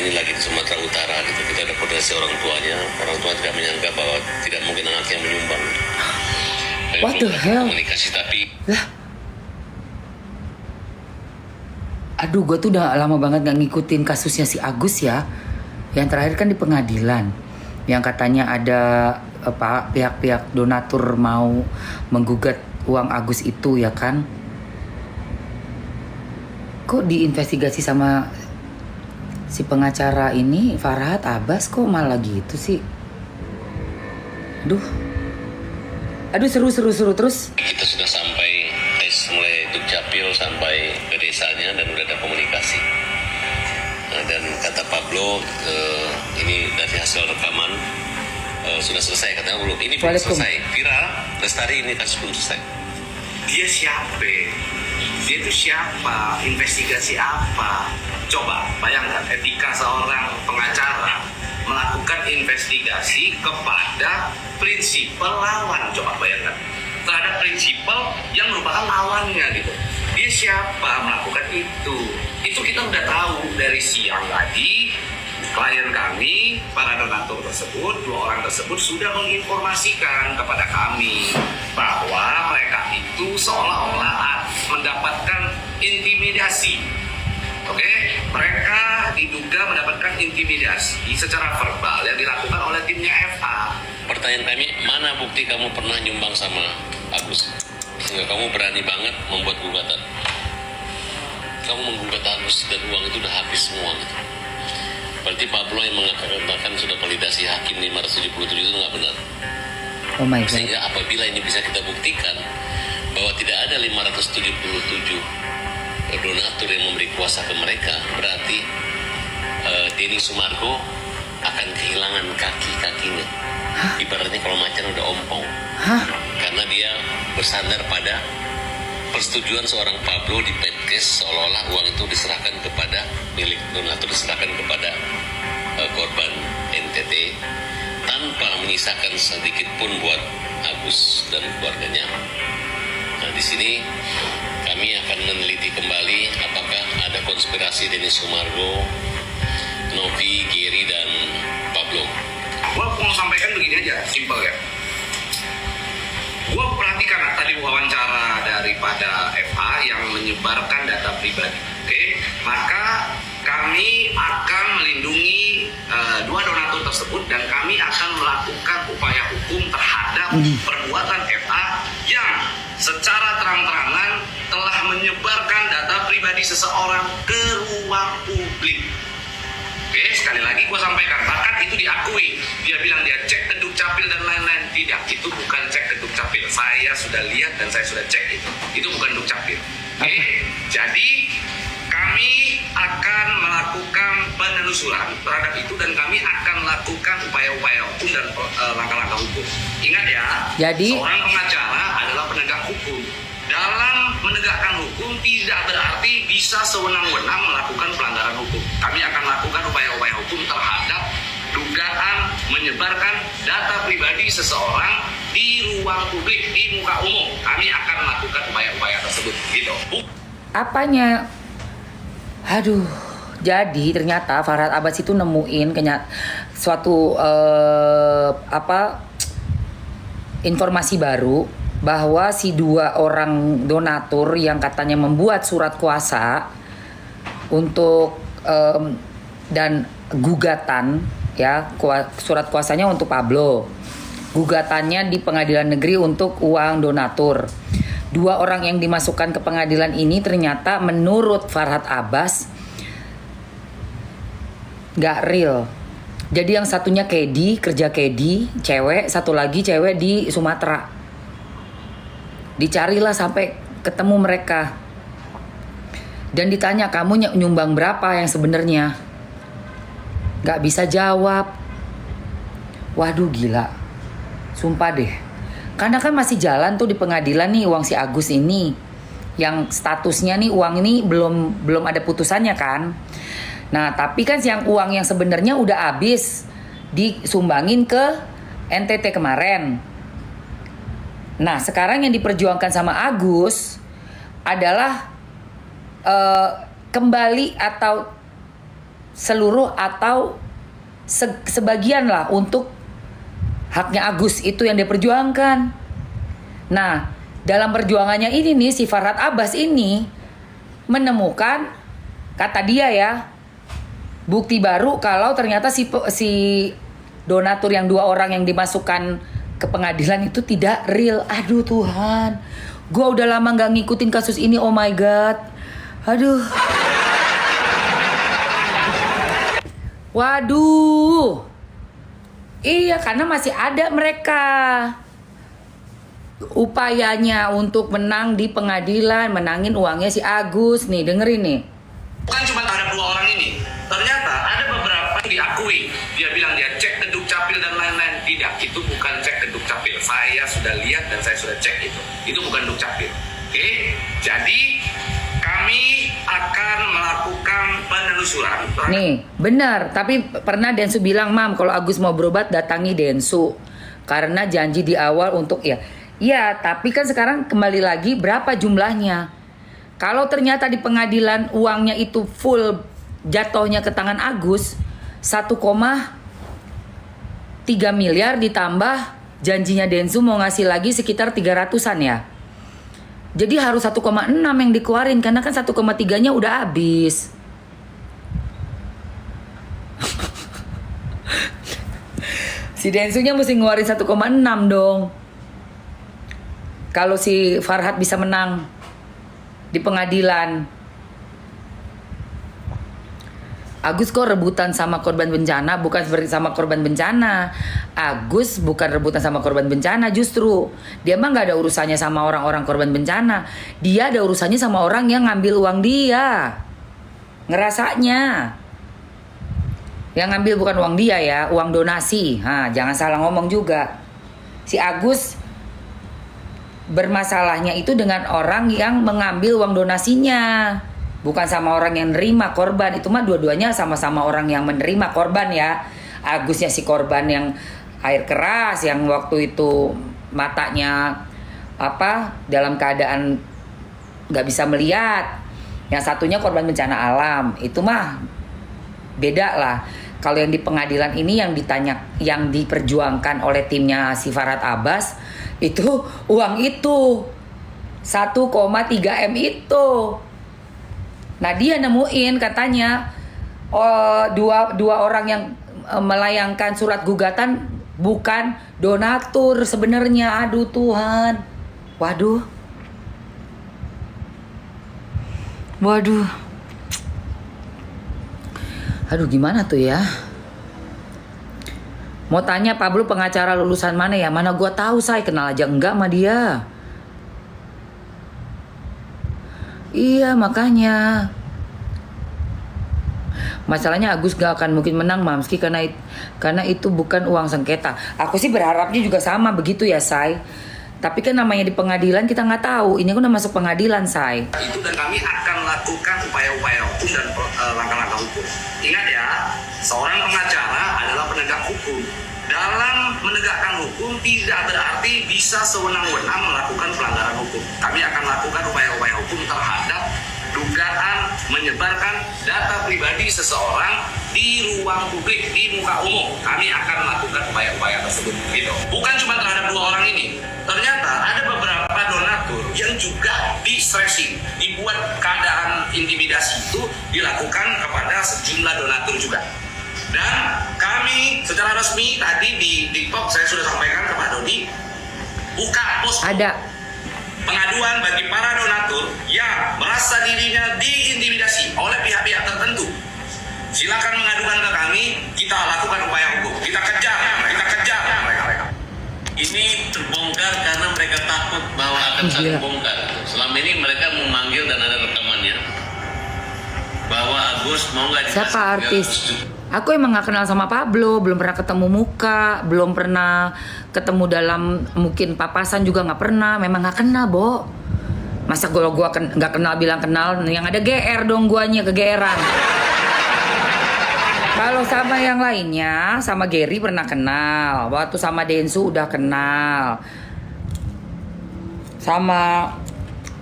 ini lagi di Sumatera Utara gitu. Kita ada koordinasi orang tuanya. Orang tua tidak menyangka bahwa tidak mungkin anaknya menyumbang. What the hell? Komunikasi tapi Lah. Aduh, gue tuh udah lama banget gak ngikutin kasusnya si Agus ya. Yang terakhir kan di pengadilan. Yang katanya ada pihak-pihak donatur mau menggugat uang Agus itu ya kan. Kok diinvestigasi sama si pengacara ini, Farhad Abbas, kok malah gitu sih? Aduh seru terus. kita sudah sampai tes mulai Dukcapil sampai ke desanya dan udah ada komunikasi. Dan kata Pablo, ini dari hasil rekaman sudah selesai, katanya belum. Ini belum selesai. Viral, Lestari ini kasus belum selesai. Dia siapa? Dia itu siapa? Investigasi apa? Coba bayangkan etika seorang pengacara melakukan investigasi kepada prinsipal lawan. Coba bayangkan terhadap prinsipal yang merupakan lawannya gitu. Dia siapa melakukan itu? Itu kita udah tahu dari siang tadi. Klien kami, para donatur tersebut, 2 orang tersebut sudah menginformasikan kepada kami bahwa mereka itu seolah-olah mendapatkan intimidasi. Oke, mereka diduga mendapatkan intimidasi secara verbal yang dilakukan oleh timnya FA. Pertanyaan kami, mana bukti kamu pernah nyumbang sama Agus? Sehingga kamu berani banget membuat gugatan. Kamu menggugat Agus dan uang itu udah habis semua gitu. Berarti Pablo yang mengatakan sudah validasi hakim 577 itu nggak benar. Oh my God. Sehingga apabila ini bisa kita buktikan bahwa tidak ada 577 donatur yang memberi kuasa ke mereka, berarti Denny Sumargo akan kehilangan kaki-kakinya. Ibaratnya kalau macan udah ompong. Karena dia bersandar pada persetujuan seorang Pablo di Pemkes, seolah-olah uang itu diserahkan kepada milik donatur, diserahkan kepada korban NTT tanpa menyisakan sedikit pun buat Agus dan keluarganya. Nah, di sini kami akan meneliti kembali apakah ada konspirasi Denny Sumargo, Novi, Giri, dan Pablo. Gue mau sampaikan begini aja, simpel ya. Gue perhatikan tadi wawancara daripada FA yang menyebarkan data pribadi. Oke, maka kami akan melindungi 2 donatur tersebut dan kami akan melakukan upaya hukum terhadap perbuatan FA yang secara terang-terangan telah menyebarkan data pribadi seseorang ke ruang publik. Oke, sekali lagi gue sampaikan, bahkan itu diakui. Dia bilang dia cek ke Dukcapil dan lain-lain. Tidak, itu bukan cek ke Dukcapil. Saya sudah lihat dan saya sudah cek itu. Itu bukan Dukcapil. Oke, jadi kami akan melakukan penelusuran terhadap itu dan kami akan melakukan upaya-upaya hukum dan langkah-langkah hukum. Ingat ya, seorang pengacara adalah penegak hukum. Dalam menegakkan hukum tidak berarti bisa sewenang-wenang melakukan pelanggaran hukum. Kami akan melakukan upaya-upaya hukum terhadap dugaan menyebarkan data pribadi seseorang di ruang publik, di muka umum. Kami akan melakukan upaya-upaya tersebut. Gitu. Apanya? Aduh, jadi ternyata Farhad Abbas itu nemuin suatu informasi baru bahwa si 2 orang donatur yang katanya membuat surat kuasa untuk dan gugatan ya, surat kuasanya untuk Pablo, gugatannya di pengadilan negeri untuk uang donatur. 2 orang yang dimasukkan ke pengadilan ini ternyata menurut Farhad Abbas nggak real. Jadi yang satunya kerja kedi, cewek, satu lagi cewek di Sumatera. Dicarilah sampai ketemu mereka. Dan ditanya, kamu nyumbang berapa yang sebenarnya? Gak bisa jawab. Waduh gila. Sumpah deh. Karena kan masih jalan tuh di pengadilan nih uang si Agus ini. Yang statusnya nih uang ini belum ada putusannya kan. Nah tapi kan uang yang sebenarnya udah habis disumbangin ke NTT kemarin. Nah sekarang yang diperjuangkan sama Agus adalah kembali atau seluruh atau sebagian lah untuk haknya Agus, itu yang dia perjuangkan. Nah, dalam perjuangannya ini nih, si Farhad Abbas ini menemukan, kata dia ya, bukti baru kalau ternyata si donatur yang 2 orang yang dimasukkan ke pengadilan itu tidak real. Aduh Tuhan, gue udah lama gak ngikutin kasus ini, oh my god. Aduh. Waduh. Iya, karena masih ada mereka upayanya untuk menang di pengadilan, menangin uangnya si Agus. Nih, dengerin nih. Bukan cuma terhadap 2 orang ini. Ternyata ada beberapa yang diakui. Dia bilang dia cek ke Dukcapil dan lain-lain. Tidak, itu bukan cek ke Dukcapil. Saya sudah lihat dan saya sudah cek itu. Itu bukan Dukcapil. Oke? Jadi kami akan melakukan penelusuran. Nih, benar. Tapi pernah Densu bilang, Mam, kalau Agus mau berobat datangi Densu. Karena janji di awal untuk ya. Iya, tapi kan sekarang kembali lagi berapa jumlahnya. Kalau ternyata di pengadilan uangnya itu full jatuhnya ke tangan Agus, 1,3 miliar ditambah janjinya Densu mau ngasih lagi sekitar 300-an ya. Jadi harus 1,6 yang dikeluarin karena kan 1,3-nya udah habis. Si Densunya mesti ngeluarin 1,6 dong. Kalau si Farhad bisa menang di pengadilan. Agus kok rebutan sama korban bencana, bukan seperti sama korban bencana. Agus bukan rebutan sama korban bencana, justru dia mah nggak ada urusannya sama orang-orang korban bencana. Dia ada urusannya sama orang yang ngambil uang dia, ngerasanya. Yang ngambil bukan uang dia ya, uang donasi. Jangan salah ngomong juga. Si Agus bermasalahnya itu dengan orang yang mengambil uang donasinya, bukan sama orang yang nerima korban. Itu mah dua-duanya sama-sama orang yang menerima korban ya. Agusnya si korban yang air keras, yang waktu itu matanya dalam keadaan nggak bisa melihat. Yang satunya korban bencana alam. Itu mah beda lah. Kalau yang di pengadilan ini yang yang diperjuangkan oleh timnya si Farhad Abbas itu uang itu 1,3 M itu. Nah dia nemuin katanya dua orang yang melayangkan surat gugatan bukan donatur sebenarnya. Aduh Tuhan. Waduh. Aduh gimana tuh ya. Mau tanya Pablo pengacara lulusan mana ya? Mana gua tahu, saya kenal aja enggak sama dia. Iya makanya. Masalahnya Agus gak akan mungkin menang Mamski karena itu bukan uang sengketa. Aku sih berharapnya juga sama begitu ya Say. Tapi kan namanya di pengadilan kita nggak tahu. Ini kan udah masuk pengadilan Say. Itu dan kami akan lakukan upaya-upaya hukum dan langkah-langkah hukum. Ingat ya, seorang pengacara adalah penegak hukum. Dalam menegakkan hukum tidak berarti bisa sewenang-wenang melakukan pelanggaran hukum. Kami akan lakukan upaya-upaya hukum terhadap dugaan menyebarkan data pribadi seseorang di ruang publik, di muka umum. Kami akan melakukan upaya-upaya tersebut. Gitu. Bukan cuma terhadap 2 orang ini. Ternyata ada beberapa donatur yang juga di-stressing, dibuat keadaan intimidasi itu dilakukan kepada sejumlah donatur juga. Dan kami secara resmi tadi di TikTok saya sudah sampaikan ke Pak Dodi, buka posko pengaduan bagi para donatur yang merasa dirinya diintimidasi oleh pihak-pihak tertentu. Silakan mengadukan ke kami, kita lakukan upaya hukum, kita kejar mereka. Ini terbongkar karena mereka takut bahwa akan saling bongkar. Selama ini mereka memanggil dan ada rekamannya bahwa Agus mau nggak dikasih. Siapa artis? Aku emang gak kenal sama Pablo, belum pernah ketemu muka, belum pernah ketemu dalam mungkin papasan juga gak pernah. Memang gak kenal, Bo. Masa gua gak kenal bilang kenal, yang ada GR dong guanya, kegeeran. Kalau sama yang lainnya, sama Gary pernah kenal. Waktu sama Densu udah kenal. Sama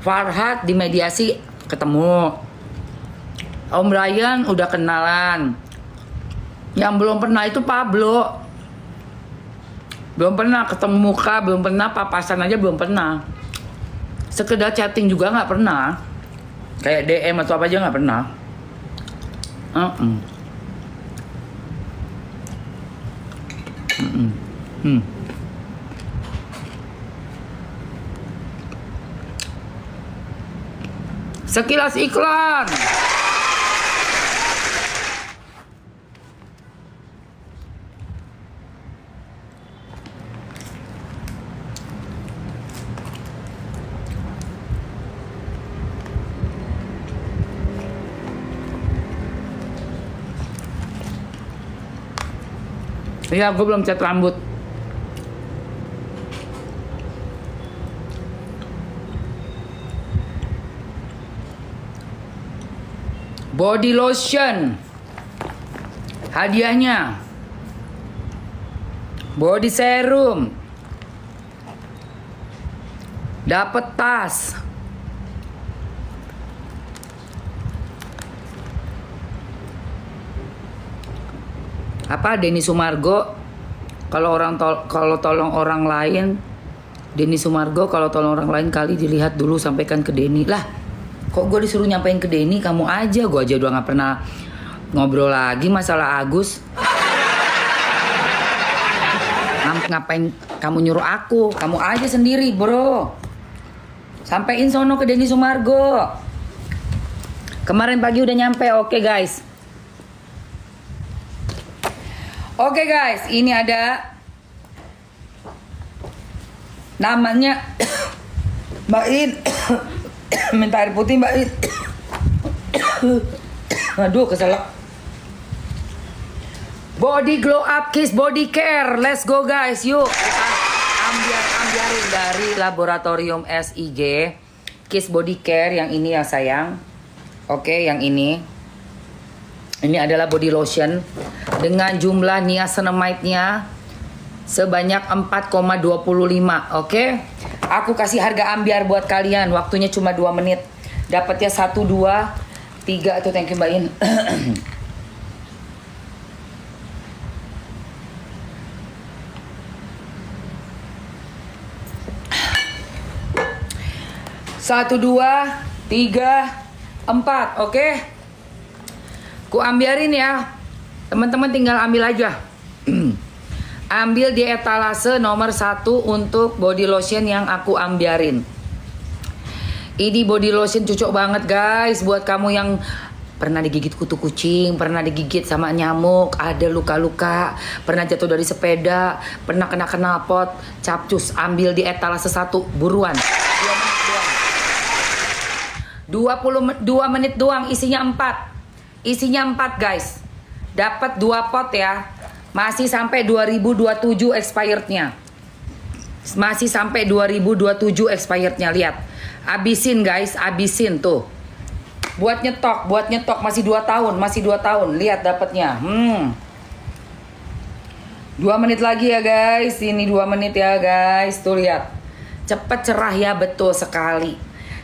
Farhad di mediasi ketemu. Om Brian udah kenalan. Yang belum pernah itu Pablo. Belum pernah ketemu muka, belum pernah papasan aja belum pernah. Sekedar chatting juga nggak pernah. Kayak DM atau apa aja nggak pernah. Sekilas iklan. Iya, gue belum cat rambut. Body lotion. Hadiahnya. Body serum. Dapat tas. Apa Denny Sumargo kalau tolong orang lain, Denny Sumargo kalau tolong orang lain kali dilihat dulu sampaikan ke Denny. Lah kok gue disuruh nyampein ke Denny, kamu aja. Gue aja udah gak pernah ngobrol lagi masalah Agus. Ngapain kamu nyuruh aku, kamu aja sendiri bro. Sampein sono ke Denny Sumargo. Kemarin pagi udah nyampe. Oke guys. Oke guys, ini ada namanya Mbak In. Minta air putih Mbak In. Aduh keselak. Body Glow Up Kiss Body Care. Let's go guys, yuk. Kita ambiarin dari laboratorium SIG. Kiss Body Care yang ini ya sayang. Oke, yang ini. Ini adalah body lotion dengan jumlah niacinamide-nya sebanyak 4,25. Oke. Aku kasih harga ambiar buat kalian. Waktunya cuma 2 menit. Dapatnya 1, 2, 3 tuh, thank you Mbak In. Satu, 2, 3, 4. Oke. Ku ambiarin ya. Teman-teman tinggal ambil aja. Ambil di etalase nomor 1 untuk body lotion yang aku ambiarin. Ini body lotion cocok banget guys. Buat kamu yang pernah digigit kutu kucing, pernah digigit sama nyamuk, ada luka-luka, pernah jatuh dari sepeda, pernah kena knalpot, capcus. Ambil di etalase 1. Buruan. 22 menit doang. Isinya 4. Isinya 4 guys. Dapat 2 pot ya. Masih sampai 2027 expirednya. Masih sampai 2027 expirednya. Lihat. Abisin guys, abisin tuh. Buat nyetok masih 2 tahun, masih 2 tahun. Lihat dapatnya. 2 menit lagi ya guys. Ini 2 menit ya guys. Tuh lihat. Cepet cerah ya, betul sekali.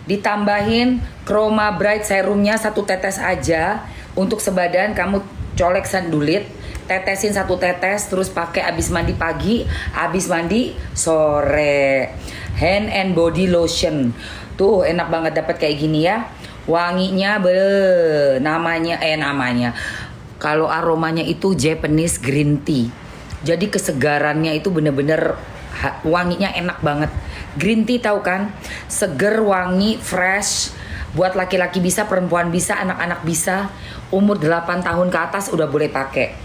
Ditambahin Chroma Bright serumnya 1 tetes aja. Untuk sebadan kamu colek sandulit, tetesin 1 tetes, terus pakai abis mandi pagi, abis mandi sore. Hand and body lotion. Tuh enak banget dapat kayak gini ya. Wanginya namanya. Kalau aromanya itu Japanese green tea. Jadi kesegarannya itu bener-bener wanginya enak banget. Green tea tahu kan? Seger, wangi, fresh. Buat laki-laki bisa, perempuan bisa, anak-anak bisa. Umur 8 tahun ke atas udah boleh pakai.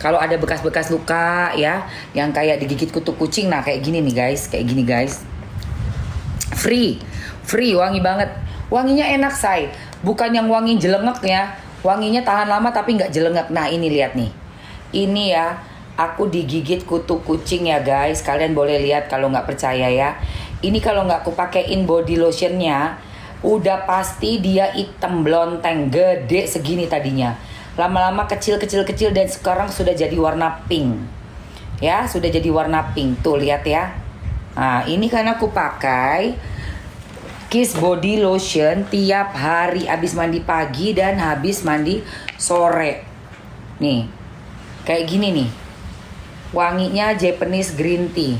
Kalau ada bekas-bekas luka ya, yang kayak digigit kutu kucing, nah kayak gini nih guys, kayak gini guys. Free, wangi banget. Wanginya enak say, bukan yang wangi jelengek ya. Wanginya tahan lama tapi nggak jelengek. Nah ini lihat nih, ini ya. Aku digigit kutu kucing ya guys. Kalian boleh lihat kalau nggak percaya ya. Ini kalau nggak aku pakein body lotionnya, udah pasti dia hitam blonteng, gede segini tadinya. Lama-lama kecil dan sekarang sudah jadi warna pink. Ya, sudah jadi warna pink. Tuh lihat ya. Nah, ini karena aku pakai Kiss Body Lotion tiap hari habis mandi pagi dan habis mandi sore. Nih, kayak gini nih. Wanginya Japanese green tea.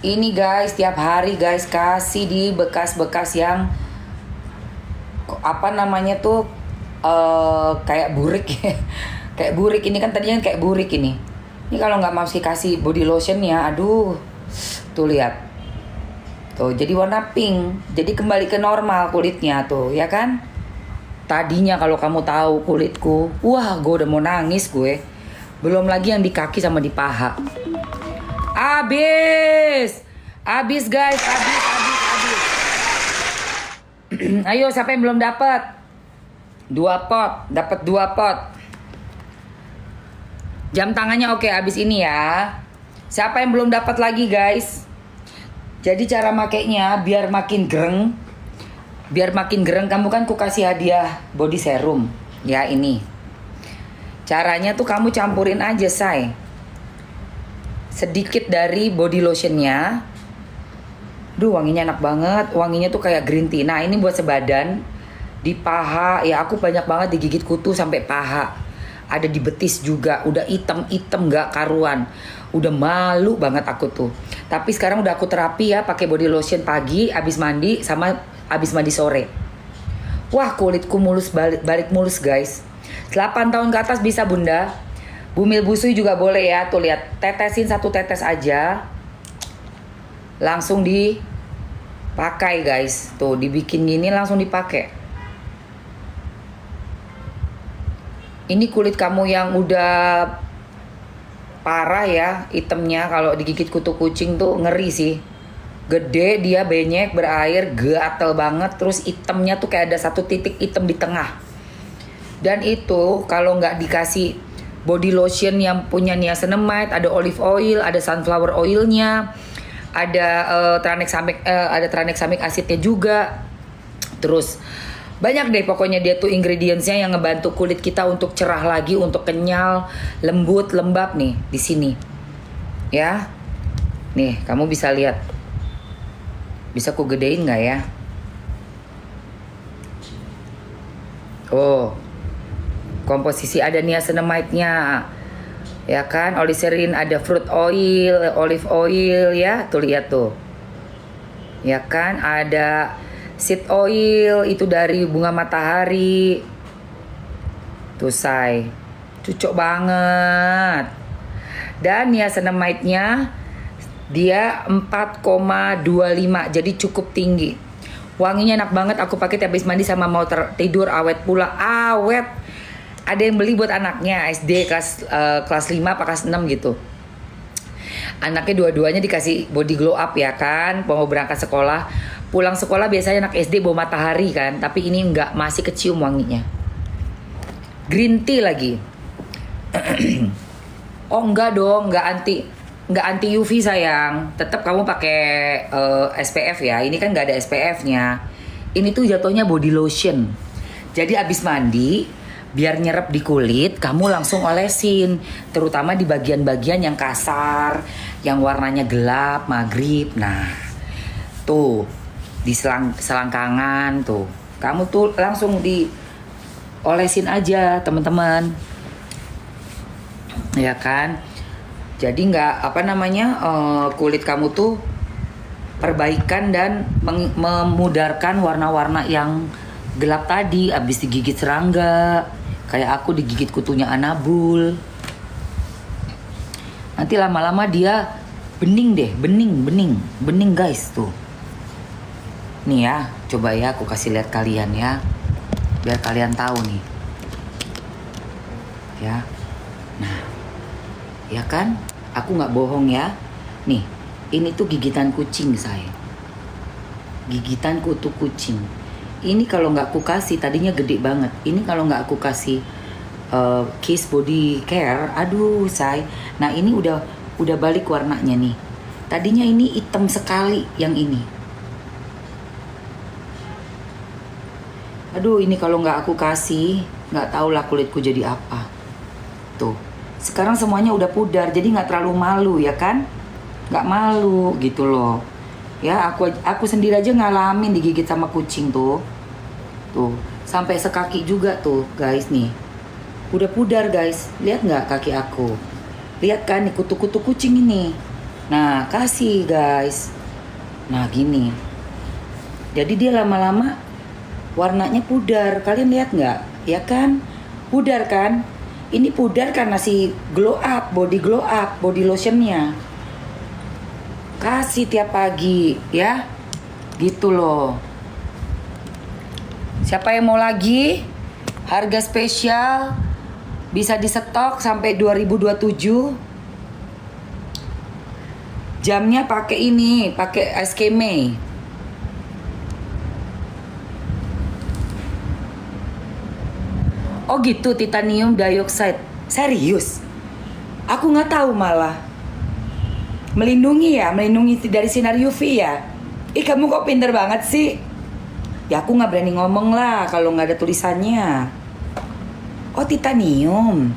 Ini guys, tiap hari guys kasih di bekas-bekas yang apa namanya tuh kayak burik ya. Kayak burik ini kan tadinya kayak burik ini. Ini kalau nggak masih kasih body lotion ya, aduh. Tuh lihat. Tuh jadi warna pink. Jadi kembali ke normal kulitnya tuh, ya kan? Tadinya kalau kamu tahu kulitku, wah gue udah mau nangis gue. Belum lagi yang di kaki sama di paha. Abis guys, abis. Ayo siapa yang belum dapat? 2 pot, dapat 2 pot. Jam tangannya oke abis ini ya. Siapa yang belum dapat lagi guys? Jadi cara makainya biar makin gereng. Biar makin gereng, kamu kan ku kasih hadiah body serum. Ya ini. Caranya tuh kamu campurin aja say. Sedikit dari body lotionnya. Duh wanginya enak banget. Wanginya tuh kayak green tea. Nah ini buat sebadan. Di paha, ya aku banyak banget digigit kutu sampai paha. Ada di betis juga. Udah item gak karuan. Udah malu banget aku tuh. Tapi sekarang udah aku terapi ya, pakai body lotion pagi, abis mandi sama abis mandi sore. Wah kulitku mulus balik mulus guys. 8 tahun ke atas bisa bunda. Bumil busui juga boleh ya. Tuh lihat, tetesin 1 tetes aja. Langsung dipakai guys. Tuh dibikin gini langsung dipakai. Ini kulit kamu yang udah parah ya, itemnya kalau digigit kutu kucing tuh ngeri sih. Gede dia, benyek, berair, gatel banget. Terus itemnya tuh kayak ada 1 titik item di tengah. Dan itu kalau nggak dikasih body lotion yang punya niacinamide, ada olive oil, ada sunflower oilnya, ada tranexamic acidnya juga. Terus banyak deh pokoknya dia tuh ingredientsnya yang ngebantu kulit kita untuk cerah lagi, untuk kenyal, lembut, lembab nih di sini. Ya. Nih, kamu bisa lihat. Bisa ku gedein nggak ya? Oh. Komposisi ada niacinamide-nya. Ya kan? Olicerin ada fruit oil, olive oil ya. Tuh lihat tuh. Ya kan? Ada seed oil itu dari bunga matahari. Tuh say, cocok banget. Dan niacinamide-nya dia 4,25, jadi cukup tinggi. Wanginya enak banget, aku pakai tiap habis mandi sama mau tidur, awet pula. Awet. Ada yang beli buat anaknya SD kelas 5 apa kelas 6 gitu. Anaknya dua-duanya dikasih body glow up ya kan, mau berangkat sekolah. Pulang sekolah biasanya anak SD bawa matahari kan, tapi ini enggak, masih kecium wanginya. Green tea lagi. Oh enggak dong, enggak anti UV sayang. Tetap kamu pakai SPF ya. Ini kan enggak ada SPF-nya. Ini tuh jatuhnya body lotion. Jadi abis mandi, biar nyerap di kulit, kamu langsung olesin. Terutama di bagian-bagian yang kasar, yang warnanya gelap, magrib. Nah, tuh di selangkangan tuh. Kamu tuh langsung diolesin aja, teman-teman. Ya kan? Jadi nggak kulit kamu tuh perbaikan dan memudarkan warna-warna yang gelap tadi. Abis digigit serangga, kayak aku digigit kutunya anabul. Nanti lama-lama dia bening deh, bening guys tuh. Nih ya, coba ya aku kasih lihat kalian ya, biar kalian tahu nih. Ya, nah, ya kan? Aku nggak bohong ya. Nih, ini tuh gigitan kucing saya. Gigitan kutu kucing. Ini kalau nggak aku kasih, tadinya gede banget. Ini kalau nggak aku kasih Kiss Body Care, aduh say. Nah ini udah balik warnanya nih. Tadinya ini hitam sekali yang ini. Aduh ini kalau nggak aku kasih, nggak tahu lah kulitku jadi apa. Tuh, sekarang semuanya udah pudar, jadi nggak terlalu malu ya kan? Nggak malu gitu loh. Ya, aku sendiri aja ngalamin digigit sama kucing tuh. Tuh, sampai sekaki juga tuh, guys nih. Udah pudar, guys. Lihat nggak kaki aku? Lihat kan nih kutu-kutu kucing ini. Nah, kasih, guys. Nah, gini. Jadi dia lama-lama warnanya pudar. Kalian lihat nggak? Ya kan? Pudar kan? Ini pudar karena si body glow up, body lotionnya. Kasih tiap pagi ya, gitu loh. Siapa yang mau lagi? Harga spesial, bisa di stok sampai 2027. Jamnya pakai ini, pakai SKME. Oh gitu, titanium dioxide. Serius? Aku nggak tahu malah. Melindungi dari sinar UV ya. Ih, kamu kok pinter banget sih. Ya aku nggak berani ngomong lah kalau nggak ada tulisannya. Oh, titanium.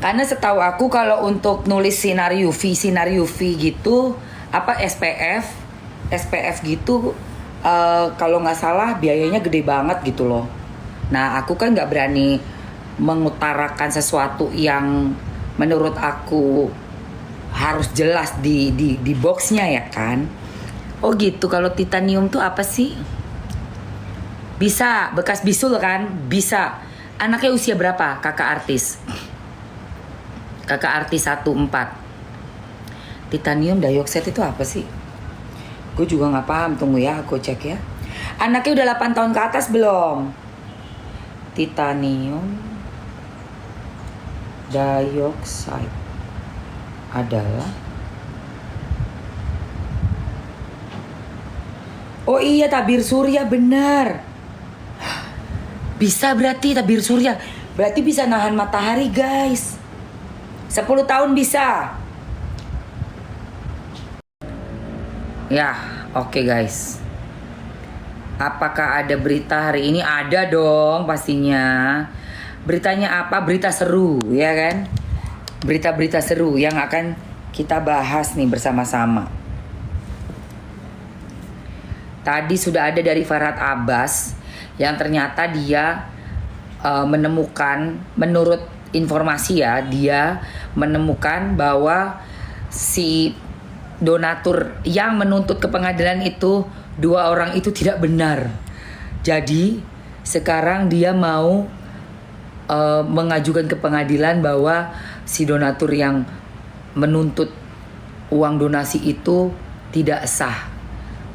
Karena setahu aku kalau untuk nulis sinar UV gitu, apa SPF gitu, kalau nggak salah biayanya gede banget gitu loh. Nah, aku kan nggak berani mengutarakan sesuatu yang menurut aku harus jelas di boxnya ya kan. Oh gitu. Kalau titanium tuh apa sih? Bisa bekas bisul kan? Bisa. Anaknya usia berapa? Kakak artis 14. Titanium dioxide itu apa sih? Gue juga nggak paham. Tunggu ya, aku cek ya. Anaknya udah 8 tahun ke atas belum? Titanium dioxide adalah, oh iya, tabir surya, benar. Bisa berarti tabir surya. Berarti bisa nahan matahari, guys. 10 tahun bisa. Ya, oke guys. Apakah ada berita hari ini? Ada dong pastinya. Beritanya apa? Berita seru, ya kan? Berita-berita seru yang akan kita bahas nih bersama-sama. Tadi sudah ada dari Farhad Abbas yang ternyata dia menemukan, menurut informasi ya, dia menemukan bahwa si donatur yang menuntut ke pengadilan itu, 2 orang itu tidak benar. Jadi sekarang dia mau mengajukan ke pengadilan bahwa si donatur yang menuntut uang donasi itu tidak sah.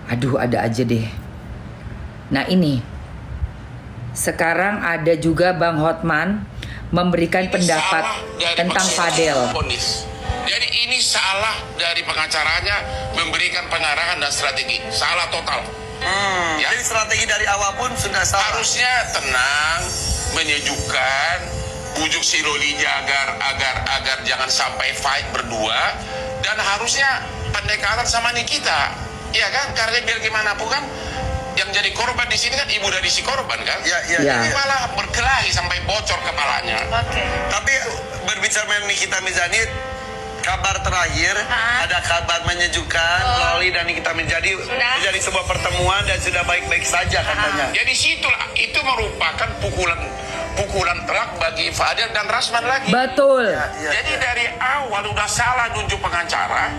Aduh, ada aja deh. Nah ini, sekarang ada juga Bang Hotman memberikan pendapat tentang Fadel. Jadi ini salah dari pengacaranya memberikan pengarahan dan strategi. Salah total. Ya. Jadi strategi dari awal pun sudah salah. Harusnya tenang, menyejukkan, bujuk si Lolija agar jangan sampai fight berdua, dan harusnya pendekatan sama Nikita, ya kan? Karena biar gimana pun kan yang jadi korban di sini kan ibu dari si korban kan? Ya. Malah berkelahi sampai bocor kepalanya. Tapi berbicara mengenai Nikita Mirzani, kabar terakhir ada kabar menyejukkan, Loli dan Nikita Mirzani menjadi sebuah pertemuan dan sudah baik-baik saja katanya. Jadi situlah itu merupakan pukulan telak bagi Fadel dan Rasman lagi. Betul. Jadi dari awal udah salah nunjuk pengacara,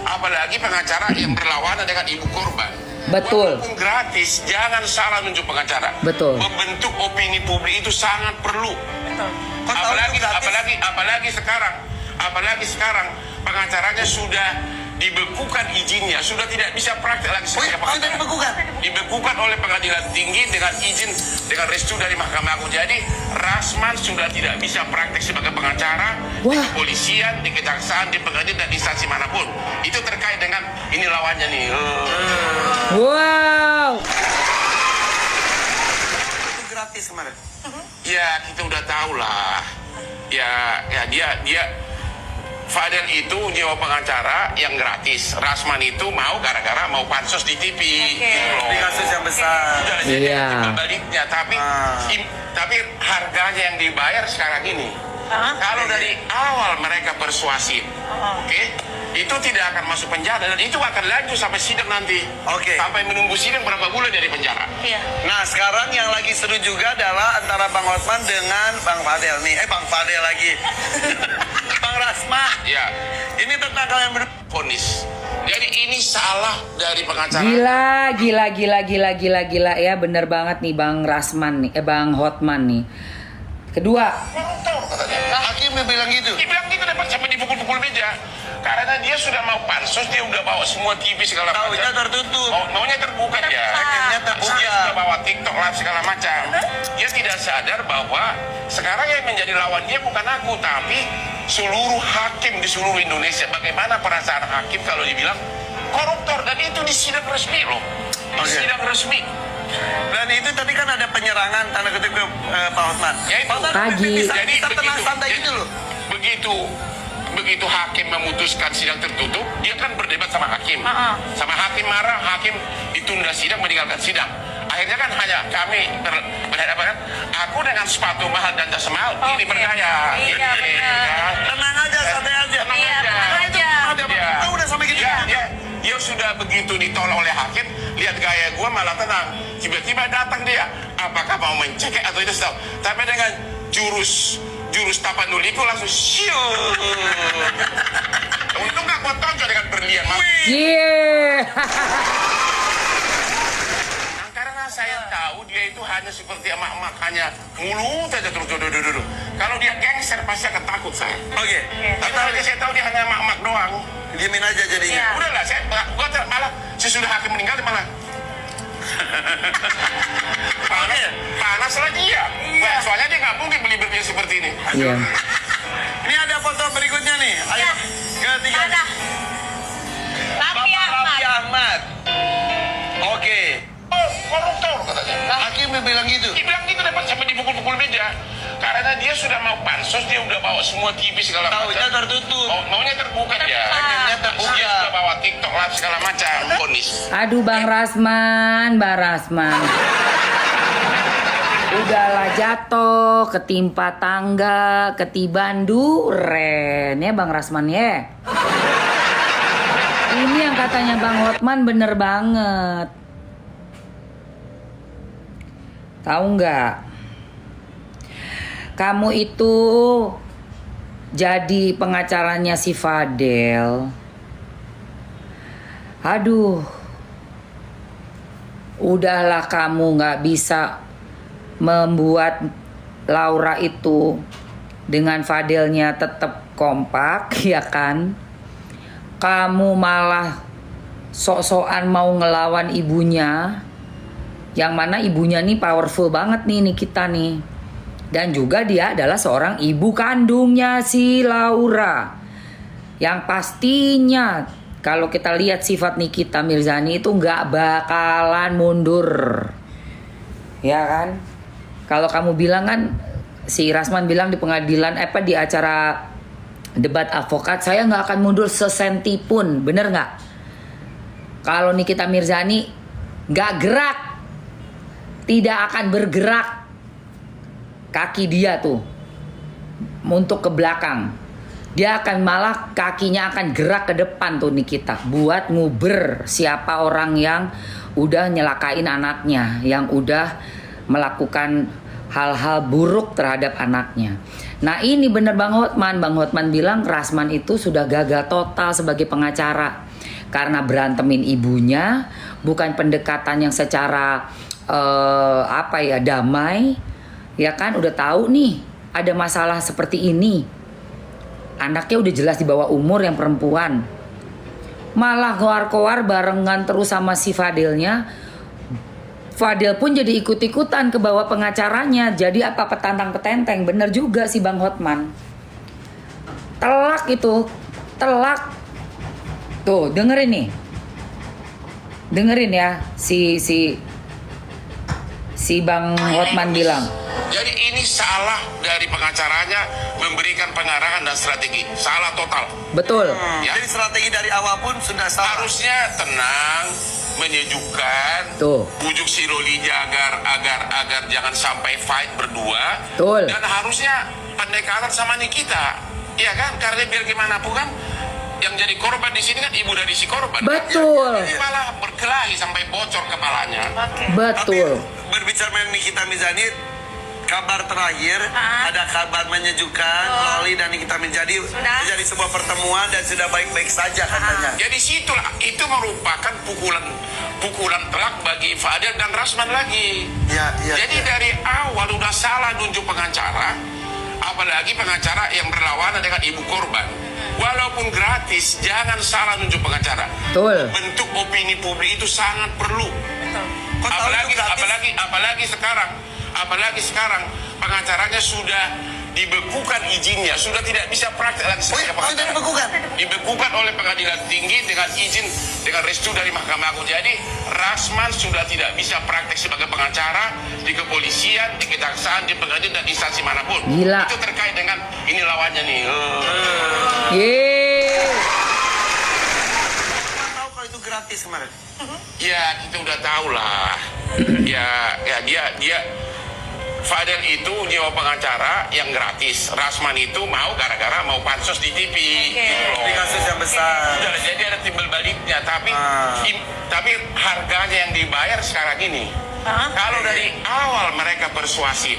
apalagi pengacara yang berlawanan dengan ibu korban. Betul. Walaupun gratis, jangan salah nunjuk pengacara. Betul. Membentuk opini publik itu sangat perlu. Apalagi sekarang pengacaranya sudah dibekukan izinnya, sudah tidak bisa praktek lagi sebagai pengacara. Dibekukan oleh pengadilan tinggi dengan izin, dengan restu dari Mahkamah Agung. Jadi Rasman sudah tidak bisa praktek sebagai pengacara di kepolisian, di kejaksaan, di pengadilan dan instansi manapun. Itu terkait dengan ini lawannya nih. Wow. Itu gratis kemarin. Ya kita udah tahu lah. Ya dia Fadel itu nyewa pengacara yang gratis. Rasman itu mau gara-gara mau pansos di TV. Gitu loh. Di kasus yang besar. Sudah jadi Iya. baliknya, tapi harganya yang dibayar sekarang ini. Kalau dari awal mereka persuasif, oke, itu tidak akan masuk penjara dan itu akan lanjut sampai sidang nanti. Oke. Sampai menunggu sidang berapa bulan dari penjara. Iya. Nah sekarang yang lagi seru juga adalah antara Bang Hotman dengan Bang Fadel nih. Bang Fadel lagi. Bang Rasma. Ya, Ini tentang kalian berdua. vonis. Jadi ini salah dari pengacara. Gila ya, bener banget nih Bang Rasman nih, Bang Hotman nih. Kedua, Koruptor katanya. Hakim bilang gitu. Dia bilang gitu dapat sampai dipukul-pukul meja. Karena dia sudah mau pansus, dia udah bawa semua TV segala macam. Taunya tertutup. Maunya terbuka dia. Akhirnya terbuka. Dia sudah bawa TikTok live segala macam. Dia tidak sadar bahwa sekarang yang menjadi lawan dia bukan aku, tapi seluruh hakim di seluruh Indonesia. Bagaimana perasaan hakim kalau dibilang koruptor, dan itu di sidang resmi loh. Di Oke. sidang resmi. Dan itu tadi kan ada penyerangan tanda kutip ke Pak Hotman. Ya itu. Pak Hotman Pagi. bisa Jadi tenang santai gitu loh. Begitu hakim memutuskan sidang tertutup, dia kan berdebat sama hakim. Sama hakim marah, hakim ditunda sidang, meninggalkan sidang. Akhirnya kan hanya kami berhadapan, aku dengan sepatu mahal dan jas mahal, ini bergaya. Iya, benar. Tenang aja, santai aja. Iya, tenang aja. Iya. Tahu udah sampai gitu. Dia sudah begitu ditolak oleh hakim, lihat gaya gua malah tenang. Tiba-tiba datang dia, apakah mau mencekik atau itu tahu. Tapi dengan jurus Tapanuli itu langsung syuuuh. Untung gak gua tonjok dengan berlian. yeah. Karena saya tahu dia itu hanya seperti emak-emak, hanya mulut aja terus duduk. Kalau dia gangster pasti akan takut saya. Oke. Tapi kalau saya tahu dia hanya emak-emak doang, Diemin aja jadinya. Iya. udahlah malah sesudah hakim meninggal malah panas lagi ya. Iya. Soalnya dia nggak mungkin beli berlian seperti ini. Iya. Ini ada foto berikutnya nih. Ayo. Ya. Ketiga. Mana? Raffi Ahmad. Ahmad. Oke. Oh, koruptor katanya. Hakim bilang gitu. Dia bilang gitu dapat sampai dipukul-pukul meja. Karena dia sudah mau pansus, dia udah bawa semua TV segala Taunya macam. tertutup. Maunya terbuka dia. Akhirnya terbuka. Dia sudah bawa TikTok live segala macam. Vonis. Aduh Bang Rasman. Udahlah jatuh, ketimpa tangga, ketiban duren ya Bang Rasman ya. Ini yang katanya Bang Hotman bener banget. Tahu nggak? Kamu itu jadi pengacaranya si Fadel. Aduh. Udahlah kamu nggak bisa membuat Laura itu dengan Fadelnya tetap kompak, ya kan? Kamu malah sok-sokan mau ngelawan ibunya, yang mana ibunya nih powerful banget nih kita nih. Dan juga dia adalah seorang ibu kandungnya si Laura, yang pastinya kalau kita lihat sifat Nikita Mirzani itu nggak bakalan mundur, ya kan? Kalau kamu bilang kan, si Rasman bilang di pengadilan, di acara debat advokat, saya nggak akan mundur sesenti pun, bener nggak? Kalau Nikita Mirzani nggak gerak, tidak akan bergerak kaki dia tuh untuk ke belakang. Dia akan malah kakinya akan gerak ke depan tuh Nikita, buat nguber siapa orang yang udah nyelakain anaknya, yang udah melakukan hal-hal buruk terhadap anaknya. Nah ini bener Bang Hotman. Bang Hotman bilang Rasman itu sudah gagal total sebagai pengacara karena berantemin ibunya, bukan pendekatan yang secara damai, ya kan? Udah tahu nih ada masalah seperti ini, anaknya udah jelas di bawah umur yang perempuan, malah koar-koar barengan terus sama si Fadelnya. Fadel pun jadi ikut-ikutan ke bawah pengacaranya. Jadi apa petantang petenteng. Bener juga si Bang Hotman. Telak itu. Telak. Tuh dengerin nih. Dengerin ya. Si Bang Hotman bilang. Jadi ini salah dari pengacaranya memberikan pengarahan dan strategi. Salah total. Betul. Ya. Jadi strategi dari awal pun sudah salah. Harusnya tenang, menyejukkan, Tuh. bujuk si Lolija agar jangan sampai fight berdua. Betul. Dan harusnya pendekatan sama Nikita, ya kan? Karena biar gimana pun kan yang jadi korban di sini kan ibu dari si korban. Betul. Jadi malah berkelahi sampai bocor kepalanya. Betul. Tapi berbicara mengenai Nikita Mirzani, kabar terakhir ada kabar menyejukkan Loli dan Nikita Mirzani menjadi sebuah pertemuan dan sudah baik-baik saja katanya. Jadi situlah itu merupakan pukulan telak bagi Fadel dan Rasman lagi. Jadi dari awal udah salah nunjuk pengacara, apalagi pengacara yang berlawanan dengan ibu korban. Walaupun gratis, jangan salah nunjuk pengacara. Betul. Bentuk opini publik itu sangat perlu. Apalagi sekarang pengacaranya sudah dibekukan izinnya, sudah tidak bisa praktek lagi sebagai pengacara. Dibekukan oleh pengadilan tinggi dengan izin, dengan restu dari Mahkamah Agung. Jadi Rasman sudah tidak bisa praktek sebagai pengacara di kepolisian, di kejaksaan, di pengadilan dan instansi manapun. Gila. Itu terkait dengan ini lawannya nih. Yeay. Tahu kalau itu gratis kemarin. Ya kita udah tahu lah. ya dia Fadel itu nyewa pengacara yang gratis. Rasman itu mau gara-gara mau pansos di TV. Gitu loh. Di kasus yang besar. Udah, jadi ada timbal baliknya. Tapi harganya yang dibayar sekarang ini. Kalau dari awal mereka persuasif,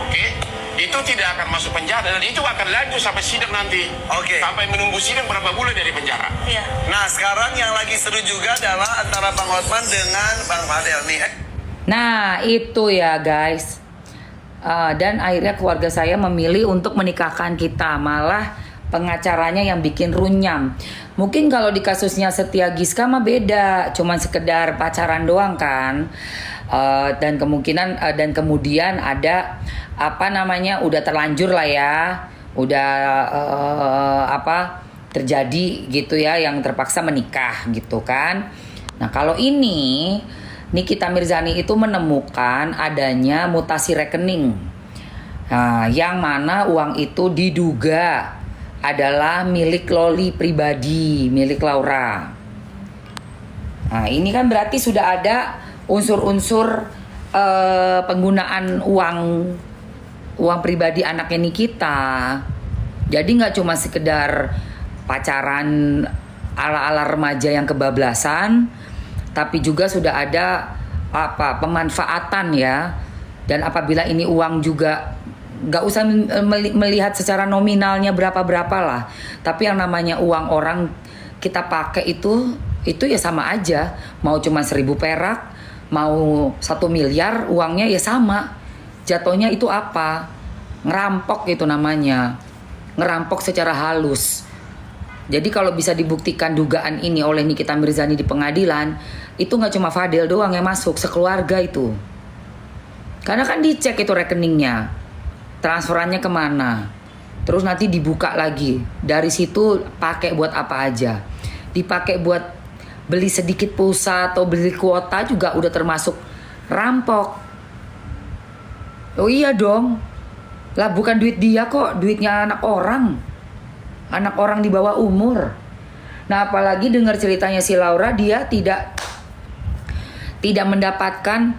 oke, itu tidak akan masuk penjara dan itu akan lanjut sampai sidang nanti. Oke. Sampai menunggu sidang berapa bulan dari penjara. Nah sekarang yang lagi seru juga adalah antara Bang Hotman dengan Bang Fadel nih. Nah, itu ya guys. Dan akhirnya keluarga saya memilih untuk menikahkan kita. Malah pengacaranya yang bikin runyam. Mungkin kalau di kasusnya Setia Giska mah beda, cuman sekedar pacaran doang kan. Dan kemudian ada apa namanya, udah terlanjur lah ya, udah terjadi gitu ya, yang terpaksa menikah gitu kan. Nah kalau ini Nikita Mirzani itu menemukan adanya mutasi rekening, yang mana uang itu diduga adalah milik Loli pribadi, milik Laura. Nah ini kan berarti sudah ada unsur-unsur penggunaan uang pribadi anaknya Nikita. Jadi nggak cuma sekedar pacaran ala-ala remaja yang kebablasan, tapi juga sudah ada pemanfaatan ya. Dan apabila ini uang juga nggak usah melihat secara nominalnya berapa lah, tapi yang namanya uang orang kita pakai itu ya sama aja. Mau cuma 1.000 perak, mau 1 miliar, uangnya ya sama. Jatuhnya itu apa? Ngerampok itu namanya. Ngerampok secara halus. Jadi kalau bisa dibuktikan dugaan ini oleh Nikita Mirzani di pengadilan, itu nggak cuma Fadel doang yang masuk, sekeluarga itu. Karena kan dicek itu rekeningnya, transferannya kemana, terus nanti dibuka lagi. Dari situ pakai buat apa aja. Dipakai buat beli sedikit pulsa atau beli kuota juga udah termasuk rampok. Oh iya dong, lah bukan duit dia kok, duitnya anak orang. Anak orang di bawah umur. Nah apalagi dengar ceritanya si Laura, dia tidak mendapatkan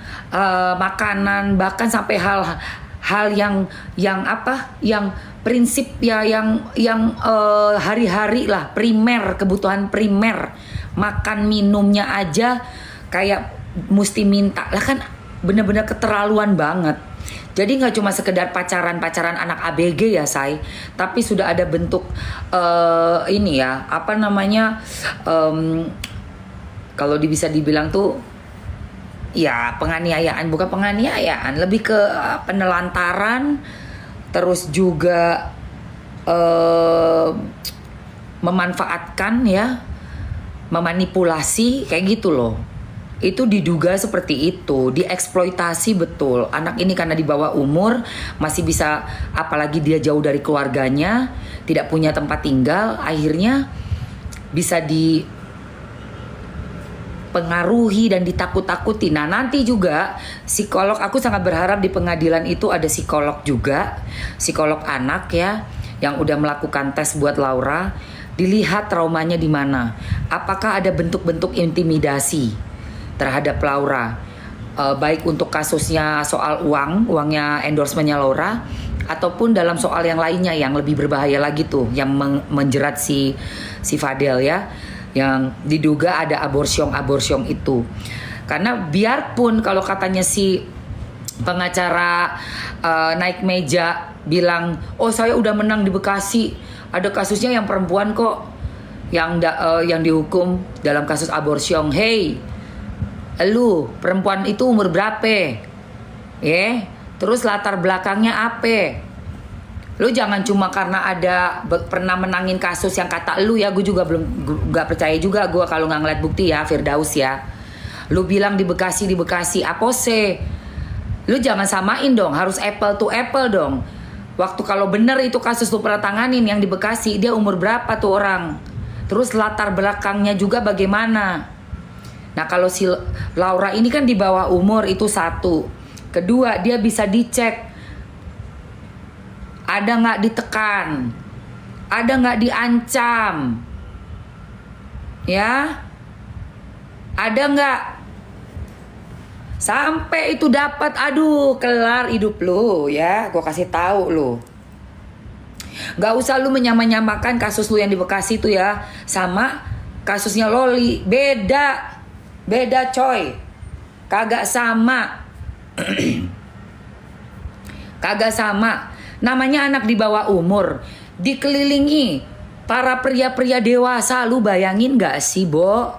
makanan, bahkan sampai hal yang prinsip ya, yang hari-hari lah, primer, kebutuhan primer, makan minumnya aja kayak mesti minta lah, kan bener-bener keterlaluan banget. Jadi nggak cuma sekedar pacaran anak ABG ya say, tapi sudah ada bentuk ini ya, apa namanya, kalau bisa dibilang tuh ya penganiayaan, bukan penganiayaan, lebih ke penelantaran, terus juga memanfaatkan ya, memanipulasi kayak gitu loh. Itu diduga seperti itu, dieksploitasi betul. Anak ini karena di bawah umur, masih bisa, apalagi dia jauh dari keluarganya, tidak punya tempat tinggal, akhirnya bisa dipengaruhi dan ditakut-takuti. Nah nanti juga psikolog, aku sangat berharap di pengadilan itu ada psikolog juga, psikolog anak ya, yang udah melakukan tes buat Laura, dilihat traumanya di mana. Apakah ada bentuk-bentuk intimidasi terhadap Laura, baik untuk kasusnya soal uangnya endorsementnya Laura, ataupun dalam soal yang lainnya yang lebih berbahaya lagi tuh, yang menjerat si Fadel ya, yang diduga ada aborsiong itu. Karena biarpun kalau katanya si pengacara naik meja bilang, oh saya udah menang di Bekasi, ada kasusnya yang perempuan kok yang dihukum dalam kasus aborsiong. Hey, lu perempuan itu umur berapa? Terus latar belakangnya apa? Lu jangan cuma karena ada pernah menangin kasus yang kata lu ya, gue juga gak percaya juga gue kalau nggak ngeliat bukti ya, Firdaus ya. Lu bilang di Bekasi apa sih? Lu jangan samain dong, harus apple to apple dong. Waktu kalau bener itu kasus lu pernah tanganin yang di Bekasi, dia umur berapa tuh orang? Terus latar belakangnya juga bagaimana? Nah kalau si Laura ini kan di bawah umur itu satu. Kedua, dia bisa dicek ada nggak ditekan, ada nggak diancam, ya, ada nggak sampai itu dapat, aduh kelar hidup lu ya, gue kasih tahu lu. Nggak usah lu menyamakan kasus lu yang di Bekasi itu ya sama kasusnya Loli, beda coy, kagak sama. Kagak sama. Namanya anak di bawah umur, dikelilingi para pria-pria dewasa. Lu bayangin gak sih, Bo?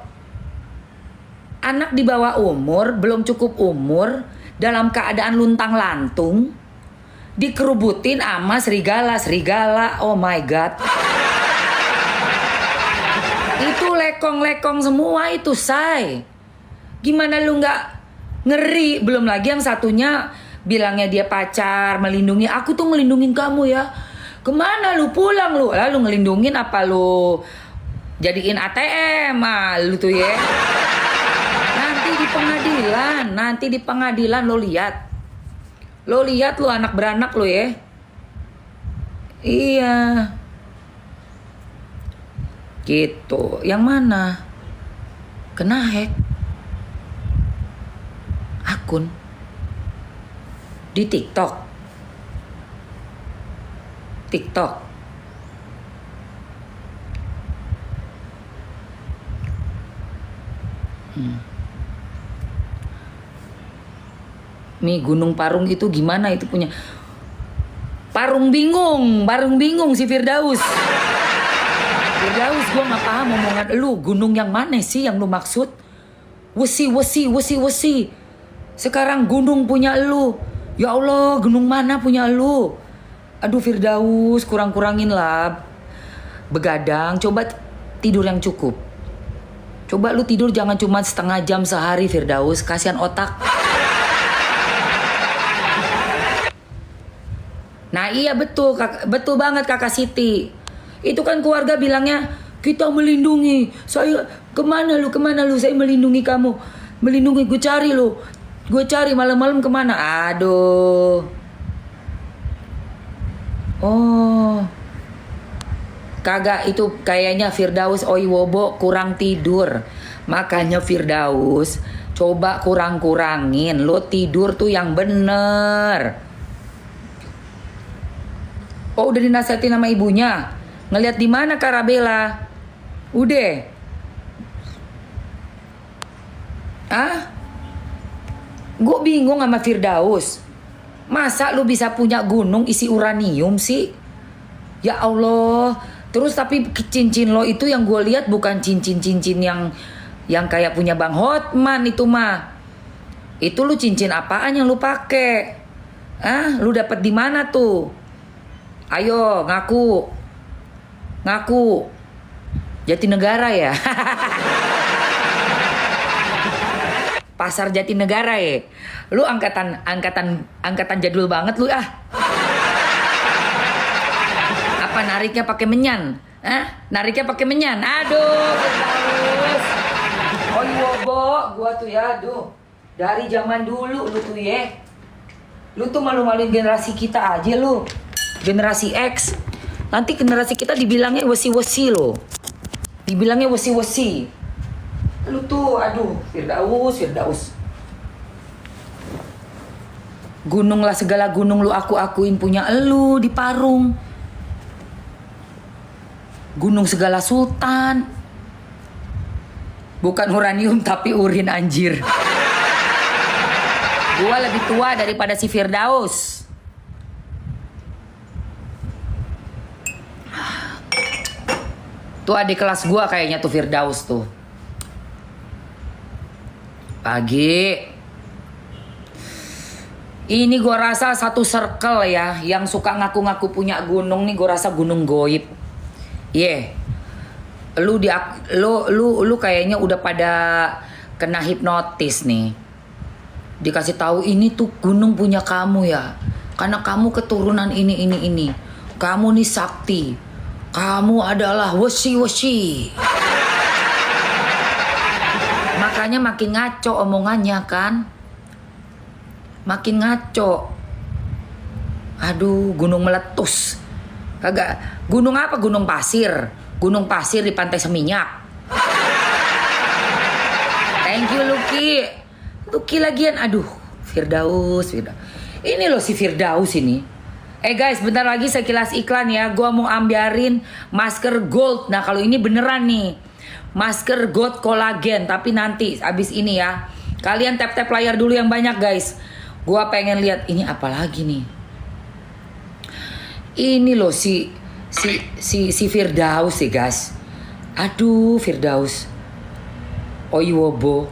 Anak di bawah umur, belum cukup umur, dalam keadaan luntang-lantung, dikerubutin sama serigala. Oh my god. Itu lekong-lekong semua itu, say. Gimana lu gak ngeri? Belum lagi yang satunya bilangnya dia pacar, melindungi. Aku tuh ngelindungin kamu ya. Kemana lu? Pulang lu. Lalu ngelindungin apa lu jadiin ATM lu tuh ya. Nanti di pengadilan lo lihat. Lo lihat lu anak beranak lo ya. Iya. Gitu. Yang mana? Kena hack akun di TikTok. Nih Gunung Parung itu gimana itu punya? Parung bingung si Firdaus. Firdaus, gua nggak paham omongan lu. Gunung yang mana sih yang lu maksud? Wesi. Sekarang gunung punya lu. Ya Allah, gunung mana punya lu? Aduh Firdaus, kurang-kurangin lah begadang. Coba tidur yang cukup. Coba lu tidur jangan cuma setengah jam sehari, Firdaus. Kasihan otak. Nah iya betul banget kakak Siti. Itu kan keluarga bilangnya kita melindungi. Saya kemana lu? Saya melindungi kamu. Melindungi, gue cari lu. Gue cari malam-malam kemana? Aduh. Oh. Kagak, itu kayaknya Firdaus Oiwobo kurang tidur. Makanya Firdaus coba kurang-kurangin. Lo tidur tuh yang bener. Oh udah dinasihatin sama ibunya. Ngeliat di mana Karabela? Udah. Gue bingung sama Firdaus. Masa lu bisa punya gunung isi uranium sih? Ya Allah. Terus tapi cincin lo itu yang gue lihat bukan cincin-cincin yang kayak punya Bang Hotman itu mah. Itu lu cincin apaan yang lu pakai? Lu dapat di mana tuh? Ayo ngaku. Jatinegara ya? Pasar Jatinegara ya? Lu angkatan jadul banget lu Apa nariknya pakai menyan? Nariknya pakai menyan. Aduh, Firdaus. Oh iya, Bo, gua tuh ya, aduh. Dari zaman dulu lu tuh ya. Lu tuh malu-maluin generasi kita aja lu. Generasi X. Nanti generasi kita dibilangnya wesi-wesi lo. Dibilangnya wesi-wesi. Lu tuh, aduh, Firdaus. Gunung lah, segala gunung lu aku-akuin punya elu di Parung. Gunung segala sultan. Bukan uranium tapi urin anjir. Gua lebih tua daripada si Firdaus. Tuh adik kelas gua kayaknya tuh Firdaus tuh. Pagi. Ini gue rasa satu circle ya, yang suka ngaku-ngaku punya gunung nih, gue rasa gunung goib. Lu kayaknya udah pada kena hipnotis nih. Dikasih tahu ini tuh gunung punya kamu ya, karena kamu keturunan ini. Kamu nih sakti. Kamu adalah wesi. Makanya makin ngaco omongannya kan. Makin ngaco. Aduh, gunung meletus. Kagak. Gunung apa? Gunung pasir. Gunung pasir di Pantai Seminyak. Thank you Lucky. Lucky lagian. Aduh, Firdaus. Ini loh si Firdaus ini. Guys, bentar lagi sekilas iklan ya. Gua mau ambiarin masker gold. Nah, kalau ini beneran nih. Masker gold kolagen. Tapi nanti abis ini ya. Kalian tap-tap layar dulu yang banyak guys. Gua pengen lihat ini apa lagi nih. Ini loh si Firdaus sih guys. Aduh Firdaus. Oiwobo.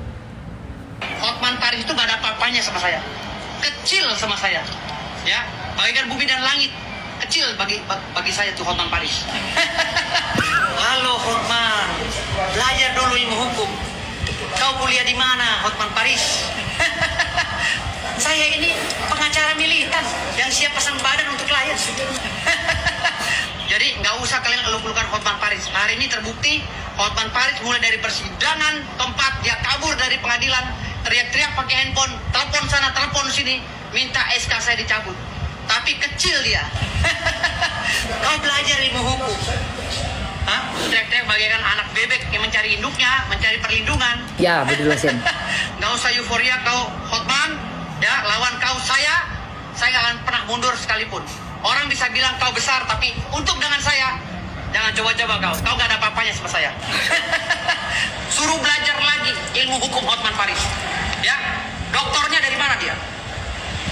Hotman Paris itu gak ada apa-apanya sama saya. Kecil sama saya. Ya, bagaikan bumi dan langit. Kecil bagi saya tuh Hotman Paris. Halo Hotman. Belajar dulu ilmu hukum. Kau kuliah di mana Hotman Paris? Saya ini pengacara militan yang siap pasang badan untuk klien. Jadi nggak usah kalian eluk-elukan Hotman Paris. Hari ini terbukti Hotman Paris mulai dari persidangan tempat dia kabur dari pengadilan, teriak-teriak pakai handphone, telepon sana, telepon sini, minta SK saya dicabut. Tapi kecil dia. Kau belajar ilmu hukum. Hah? Teriak-teriak bagaikan anak bebek yang mencari induknya, mencari perlindungan. Ya, betul Sen. Nggak usah euforia kau Hotman. Ya, lawan kau saya nggak akan pernah mundur sekalipun. Orang bisa bilang kau besar, tapi untuk dengan saya, jangan coba-coba kau. Kau gak ada apa-apanya sama saya. Suruh belajar lagi ilmu hukum Hotman Paris. Ya, doktornya dari mana dia?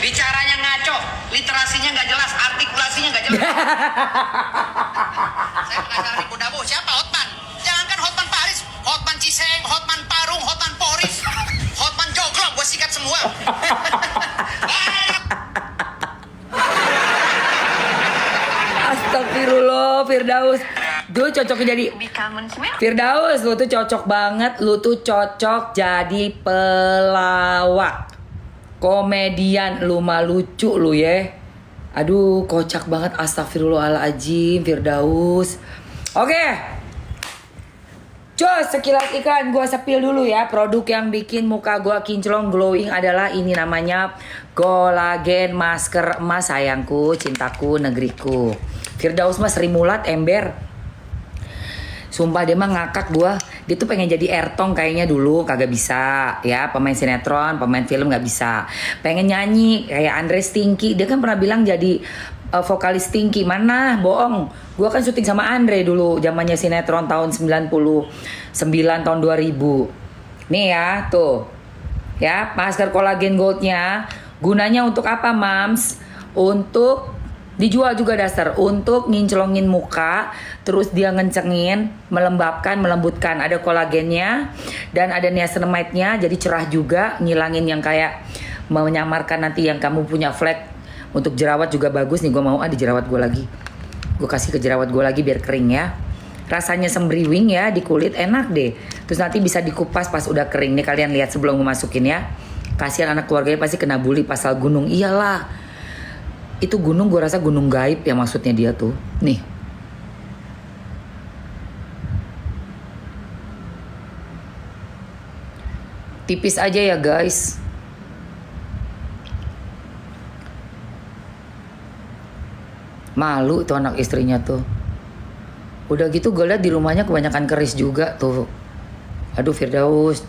Bicaranya ngaco, literasinya nggak jelas, artikulasinya nggak jelas. Saya penasaran di Kudabo, siapa Hotman? Jangankan Hotman Paris, Hotman Ciseng, Hotman Parung, Hotman Poris, Hotman Joglok, gue sikat semua. Astagfirullah Firdaus. Lu cocok jadi Firdaus, lu tuh cocok banget. Lu tuh cocok jadi pelawak, komedian. Lu mah lucu lu ya. Aduh kocak banget. Astagfirullahaladzim Firdaus. Oke, cus sekilas iklan gua sepil dulu ya. Produk yang bikin muka gua kinclong glowing adalah ini, namanya kolagen masker emas sayangku, cintaku, negeriku. Firdaus mah Sri Mulat ember. Sumpah dia mah ngakak gua. Dia tuh pengen jadi Ertong kayaknya dulu, kagak bisa ya. Pemain sinetron, pemain film gak bisa. Pengen nyanyi kayak Andre Stinky. Dia kan pernah bilang jadi vokalis Stinky. Mana? Bohong. Gua kan syuting sama Andre dulu zamannya sinetron tahun 99 tahun 2000. Nih ya, tuh. Ya, masker kolagen goldnya gunanya untuk apa, Mams? Untuk dijual juga dasar, untuk nginclongin muka, terus dia ngencengin, melembabkan, melembutkan. Ada kolagennya dan ada niacinamide-nya, jadi cerah juga, ngilangin yang kayak menyamarkan nanti yang kamu punya flek. Untuk jerawat juga bagus nih, gue mau di jerawat gue lagi. Gue kasih ke jerawat gue lagi biar kering ya. Rasanya sembriwing ya di kulit, enak deh. Terus nanti bisa dikupas pas udah kering. Nih kalian lihat sebelum gue masukin ya. Kasihan anak keluarganya pasti kena bully pasal gunung. Iyalah. Itu gunung, gue rasa gunung gaib ya maksudnya dia tuh. Nih. Tipis aja ya guys. Malu tuh anak istrinya tuh. Udah gitu gue liat di rumahnya kebanyakan keris juga tuh. Aduh Firdaus,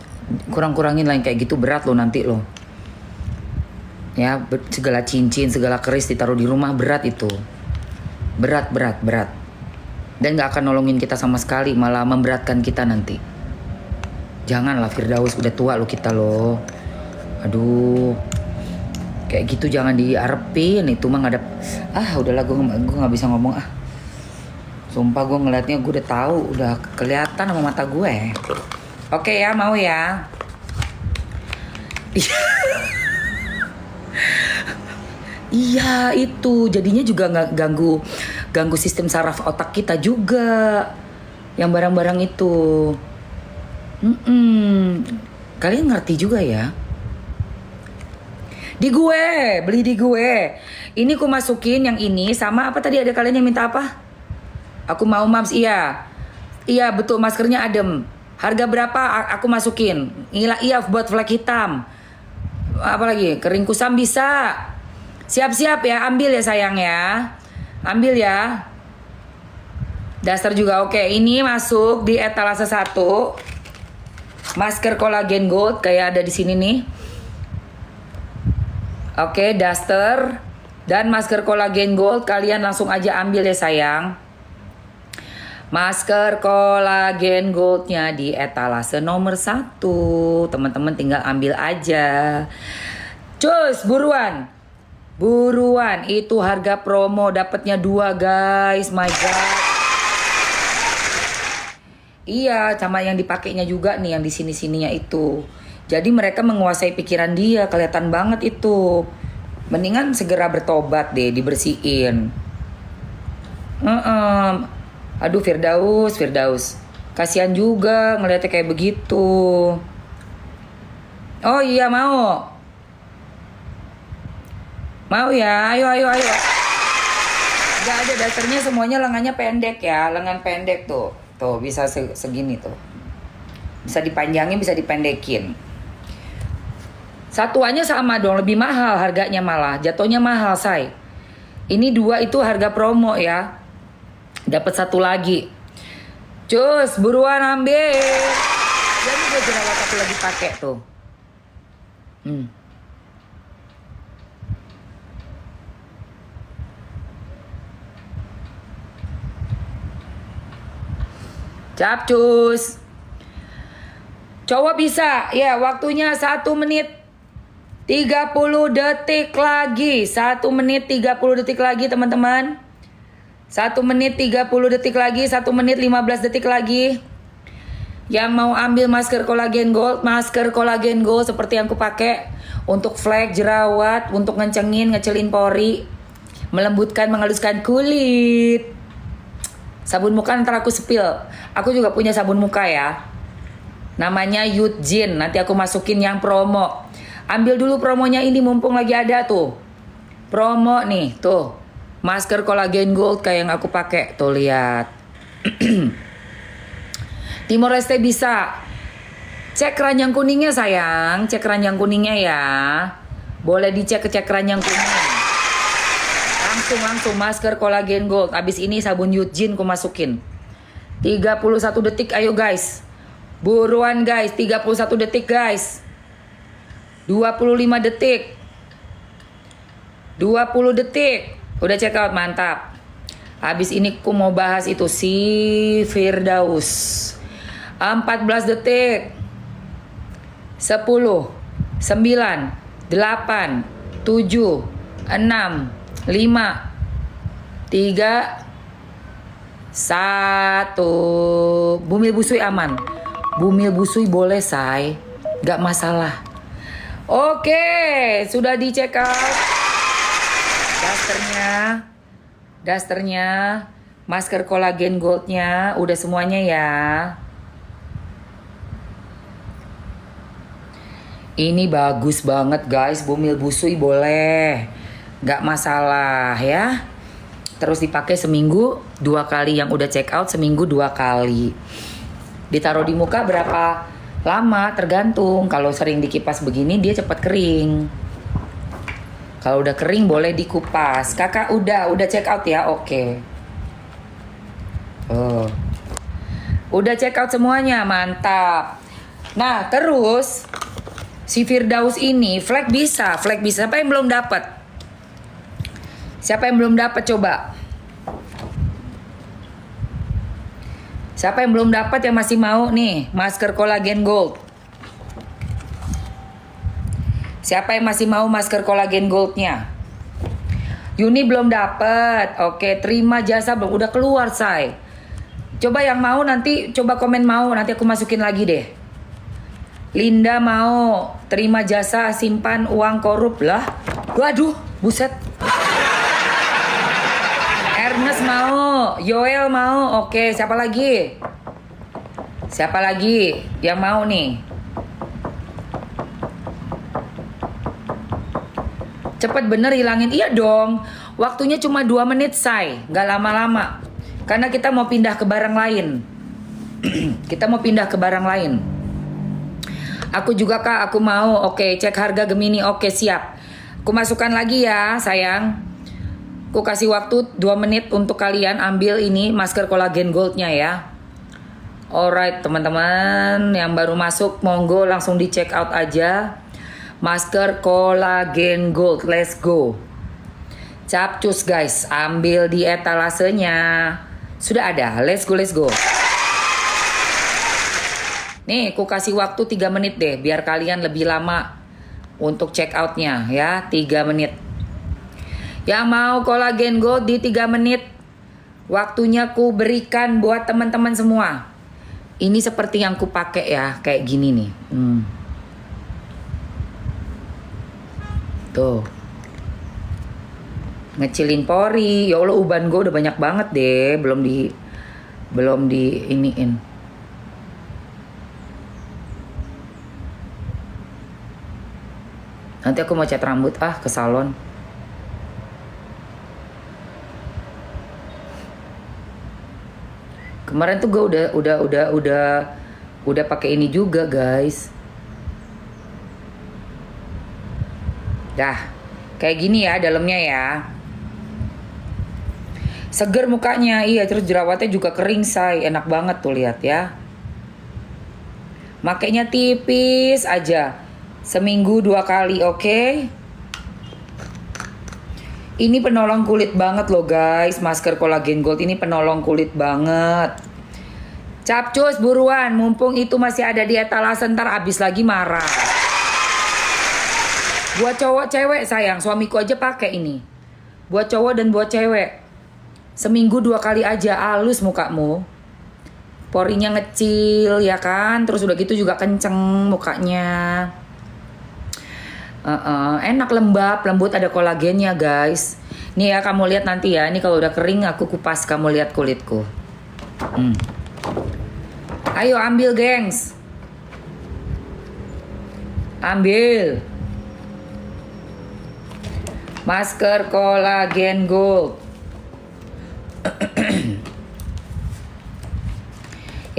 kurang-kurangin lah yang kayak gitu, berat lo nanti lo. Ya, segala cincin, segala keris ditaruh di rumah, berat itu. Berat. Dan gak akan nolongin kita sama sekali, malah memberatkan kita nanti. Janganlah Firdaus, udah tua lo kita lo. Aduh, kayak gitu jangan diarepin, itu mah nggak ada. Udahlah, gue nggak bisa ngomong ah. Sumpah gue ngeliatnya, gue udah tahu, udah kelihatan sama mata gue. Oke ya, mau ya. Iya itu, jadinya juga nggak ganggu sistem saraf otak kita juga. Yang barang-barang itu. Kalian ngerti juga ya? Di gue, beli di gue. Ini ku masukin yang ini sama apa tadi, ada kalian yang minta apa? Aku mau mams, iya. Iya betul, maskernya adem. Harga berapa aku masukin? Iya buat flek hitam. Apa lagi? Kering kusam bisa. Siap-siap ya, ambil ya sayang ya. Ambil ya. Daster juga oke. Ini masuk di etalase 1. Masker Collagen Gold kayak ada di sini nih. Oke, daster dan masker Collagen Gold kalian langsung aja ambil ya sayang. Masker Collagen Goldnya di etalase nomor 1. Teman-teman tinggal ambil aja. Cus, buruan. Buruan, itu harga promo, dapatnya 2 guys. My god. Iya, sama yang dipakainya juga nih, yang di sini-sininya itu. Jadi mereka menguasai pikiran dia, kelihatan banget itu. Mendingan segera bertobat deh, dibersihin. Aduh Firdaus. Kasihan juga ngeliatnya kayak begitu. Oh iya mau. Mau ya, ayo. Gak ada dasarnya, semuanya lengannya pendek ya, lengan pendek tuh. Tuh bisa segini tuh. Bisa dipanjangin, bisa dipendekin. Satuannya sama dong, lebih mahal harganya malah. Jatuhnya mahal, say. Ini 2 itu harga promo ya. Dapat 1 lagi. Cus, buruan ambil. Jadi gue jerawat aku lagi pakai tuh. Capcus. Cowok bisa. Ya, waktunya 1 menit 30 detik lagi. 1 menit 30 detik lagi, teman-teman. 1 menit 30 detik lagi. 1 menit 15 detik lagi. Yang mau ambil masker Collagen Gold, masker Collagen Gold seperti yang aku pakai untuk flek, jerawat, untuk ngecelin pori, melembutkan, menghaluskan kulit. Sabun muka ntar aku spill. Aku juga punya sabun muka ya. Namanya Yutjin. Nanti aku masukin yang promo. Ambil dulu promonya ini mumpung lagi ada tuh. Promo nih, tuh. Masker Collagen Gold kayak yang aku pakai. Tuh lihat. Timor Leste bisa. Cek keranjang kuningnya sayang. Cek keranjang kuningnya ya. Boleh dicek cek keranjang kuning. Langsung masker Collagen Gold. Abis ini sabun Yutjin ku masukin. 31 detik ayo guys. Buruan guys, 31 detik guys. 25 detik. 20 detik. Udah check out, mantap. Abis ini ku mau bahas itu si Firdaus. 14 detik. 10 9 8 7 6 5 3 1. Bumil busui aman. Bumil busui boleh say, gak masalah. Oke, sudah dicek out. Dasternya, masker Collagen Goldnya, udah semuanya ya. Ini bagus banget guys, bumil busui boleh, gak masalah ya. Terus dipakai seminggu 2 kali, yang udah check out seminggu 2 kali. Ditaruh di muka berapa lama tergantung. Kalau sering dikipas begini dia cepat kering. Kalau udah kering boleh dikupas. Kakak udah check out ya, oke. Oh, udah check out semuanya, mantap. Nah terus Si Firdaus ini flag bisa. Siapa yang belum dapat? Siapa yang belum dapat coba? Siapa yang belum dapat yang masih mau nih masker Collagen Gold? Siapa yang masih mau masker Collagen Goldnya? Yuni belum dapat. Oke, terima jasa belum. Udah keluar, say. Coba yang mau nanti coba komen mau, nanti aku masukin lagi deh. Linda mau terima jasa simpan uang korup lah. Waduh, buset. Ernest mau, Yoel mau. Oke, siapa lagi? Siapa lagi yang mau nih? Cepet bener hilangin. Iya dong. Waktunya cuma 2 menit, say. Gak lama-lama. Karena kita mau pindah ke barang lain. Kita mau pindah ke barang lain. Aku juga, Kak. Aku mau. Oke, cek harga Gemini. Oke, siap. Aku masukkan lagi ya, sayang. Aku kasih waktu 2 menit untuk kalian ambil ini masker Collagen Goldnya ya. Alright, teman-teman. Yang baru masuk, monggo langsung di check out aja. Masker Collagen Gold, let's go. Capcus guys, ambil di etalasenya. Sudah ada, let's go. Nih, aku kasih waktu 3 menit deh, biar kalian lebih lama untuk check outnya ya, 3 menit. Yang mau Collagen Gold di 3 menit, waktunya ku berikan buat teman-teman semua. Ini seperti yang ku pakai ya, kayak gini nih. Tuh. Ngecilin pori. Ya Allah, uban gue udah banyak banget deh. Belum di iniin. Nanti aku mau cat rambut ke salon. Kemarin tuh gue udah pakai ini juga, guys. Dah, kayak gini ya dalamnya ya. Seger mukanya, iya, terus jerawatnya juga kering, say. Enak banget tuh, lihat ya. Makainya tipis aja. Seminggu 2 kali, oke? Ini penolong kulit banget loh, guys. Masker Collagen Gold ini penolong kulit banget. Capcus, buruan. Mumpung itu masih ada di etalase, ntar abis lagi marah. Buat cowok cewek, sayang, suamiku aja pakai ini. Buat cowok dan buat cewek. Seminggu 2 kali aja, halus mukamu. Porinya ngecil ya kan, terus udah gitu juga kenceng mukanya. Enak, lembut, ada kolagennya, guys. Nih ya, kamu lihat nanti ya. Ini kalau udah kering aku kupas, kamu lihat kulitku. Ayo ambil, gengs. Ambil. Masker Collagen Gold.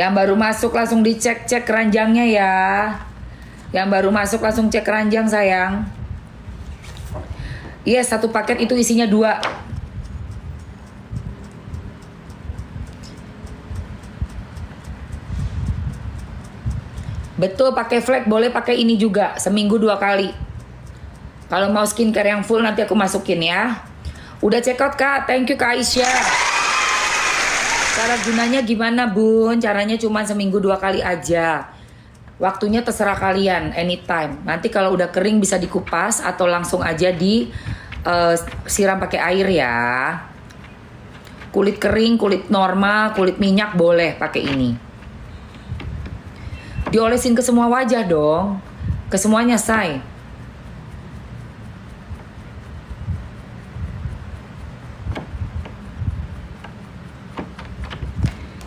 Yang baru masuk langsung dicek keranjangnya ya. Yang baru masuk langsung cek keranjang, sayang. Iya, 1 paket itu isinya 2. Betul, pakai flag, boleh pakai ini juga. Seminggu 2 kali. Kalau mau skincare yang full nanti aku masukin ya. Udah check out, Kak. Thank you, Kak Aisyah. Cara gunanya gimana, Bun? Caranya cuma seminggu 2 kali aja. Waktunya terserah kalian, anytime. Nanti kalau udah kering bisa dikupas atau langsung aja siram pakai air ya. Kulit kering, kulit normal, kulit minyak boleh pakai ini. Diolesin ke semua wajah dong. Ke semuanya, say.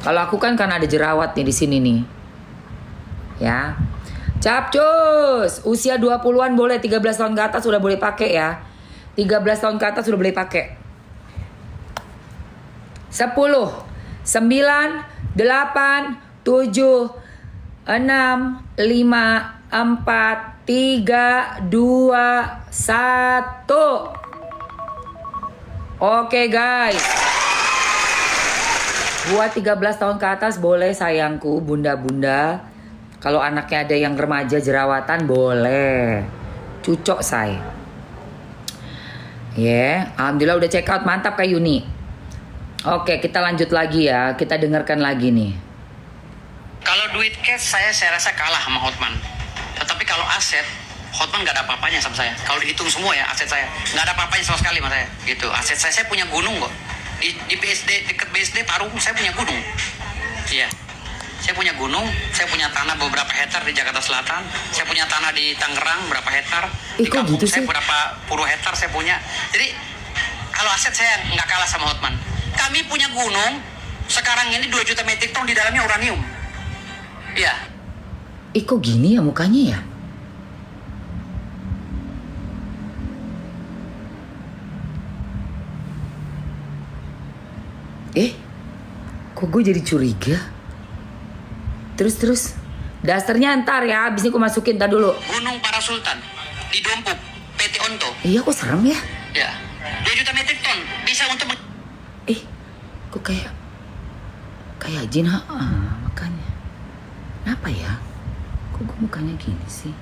Kalau aku kan karena ada jerawat nih di sini nih. Ya. Capcus, usia 20-an boleh, 13 tahun ke atas udah boleh pakai ya. 13 tahun ke atas udah boleh pakai. 10, 9, 8, 7, 6, 5, 4, 3, 2, 1. Oke, guys. Buat 13 tahun ke atas boleh, sayangku, bunda-bunda. Kalau anaknya ada yang remaja jerawatan boleh. Cucok say. Ya, alhamdulillah udah check out, mantap Kak Yuni. Oke, kita lanjut lagi ya. Kita dengarkan lagi nih. Kalau duit cash saya rasa kalah sama Hotman. Tetapi kalau aset, Hotman nggak ada apa-apanya sama saya. Kalau dihitung semua ya aset saya nggak ada apa-apanya sama sekali sama saya. Gitu. Aset saya punya gunung kok. Di BSD dekat BSD Parung saya punya gunung. Iya. Saya punya gunung, saya punya tanah beberapa hektar di Jakarta Selatan, saya punya tanah di Tangerang berapa hektar, di kok kampung gitu saya sih? berapa puluh hektar saya punya. Jadi kalau aset saya nggak kalah sama Hotman. Kami punya gunung, sekarang ini 2 juta metrik ton di dalamnya uranium. Iya. Kok gini ya mukanya ya? Kok gue jadi curiga? Terus dasarnya ntar ya, abis ini gue masukin, ntar dulu. Gunung Para Sultan di Dompu, PT Onto. Iya, kok serem ya? Ya. 2 juta metrik ton bisa untuk Kok kayak jin, makanya. Kenapa ya? Kok gue mukanya gini sih?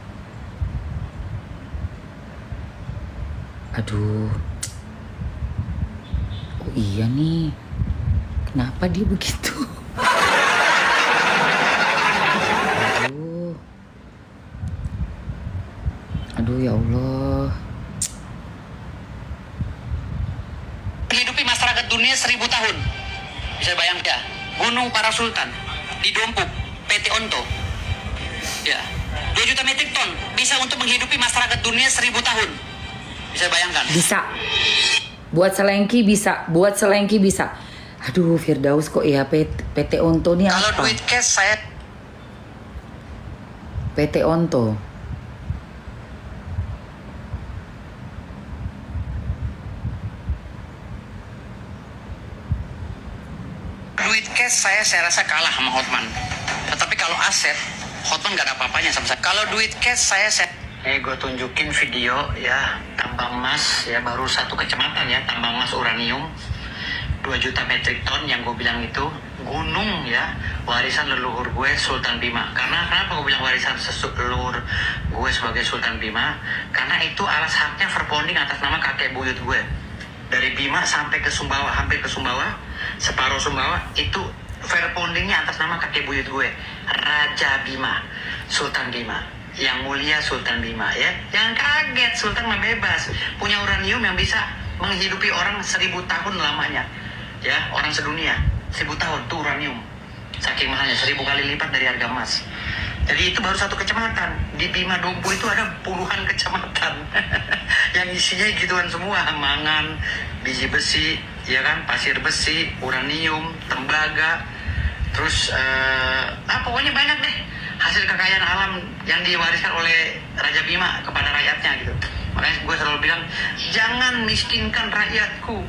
Aduh. Oh iya nih. Kenapa dia begitu? Aduh ya Allah. menghidupi masyarakat dunia 1000 tahun. Bisa bayangkan ya, Gunung Para Sultan di Dompu, PT Onto. Ya, 2 juta metrik ton bisa untuk menghidupi masyarakat dunia 1000 tahun. Bisa bayangkan? Bisa. Buat selengki bisa, buat selengki bisa. Aduh, Firdaus kok ya PT Onto nih Kalau apa? duit cash saya PT Onto. duit cash saya rasa kalah sama Hotman. Tetapi kalau aset, Hotman nggak ada apa-apanya sama saya. Kalau duit cash saya gue tunjukin video ya, tambang emas ya, baru 1 kecamatan ya, tambang emas uranium 2 juta metrik ton yang gue bilang itu gunung ya, warisan leluhur gue Sultan Bima. Kenapa gue bilang warisan leluhur gue sebagai Sultan Bima? Karena itu alas haknya verponding atas nama kakek buyut gue. Dari Bima sampai ke Sumbawa, hampir ke Sumbawa, separuh Sumbawa itu verpondingnya atas nama kakek buyut gue, Raja Bima, Sultan Bima. Yang mulia Sultan Bima ya. Jangan kaget, Sultan mah bebas, punya uranium yang bisa menghidupi orang 1000 tahun lamanya. Ya, orang sedunia 1000 tahun tuh uranium. Saking mahalnya, 1000 kali lipat dari harga emas. Jadi itu baru 1 kecamatan. Di Bima Dompu itu ada puluhan kecamatan yang isinya gituan semua, mangan, biji besi, ya kan, pasir besi, uranium, tembaga, terus pokoknya banyak deh hasil kekayaan alam yang diwariskan oleh Raja Bima kepada rakyatnya gitu. Makanya gue selalu bilang, jangan miskinkan rakyatku.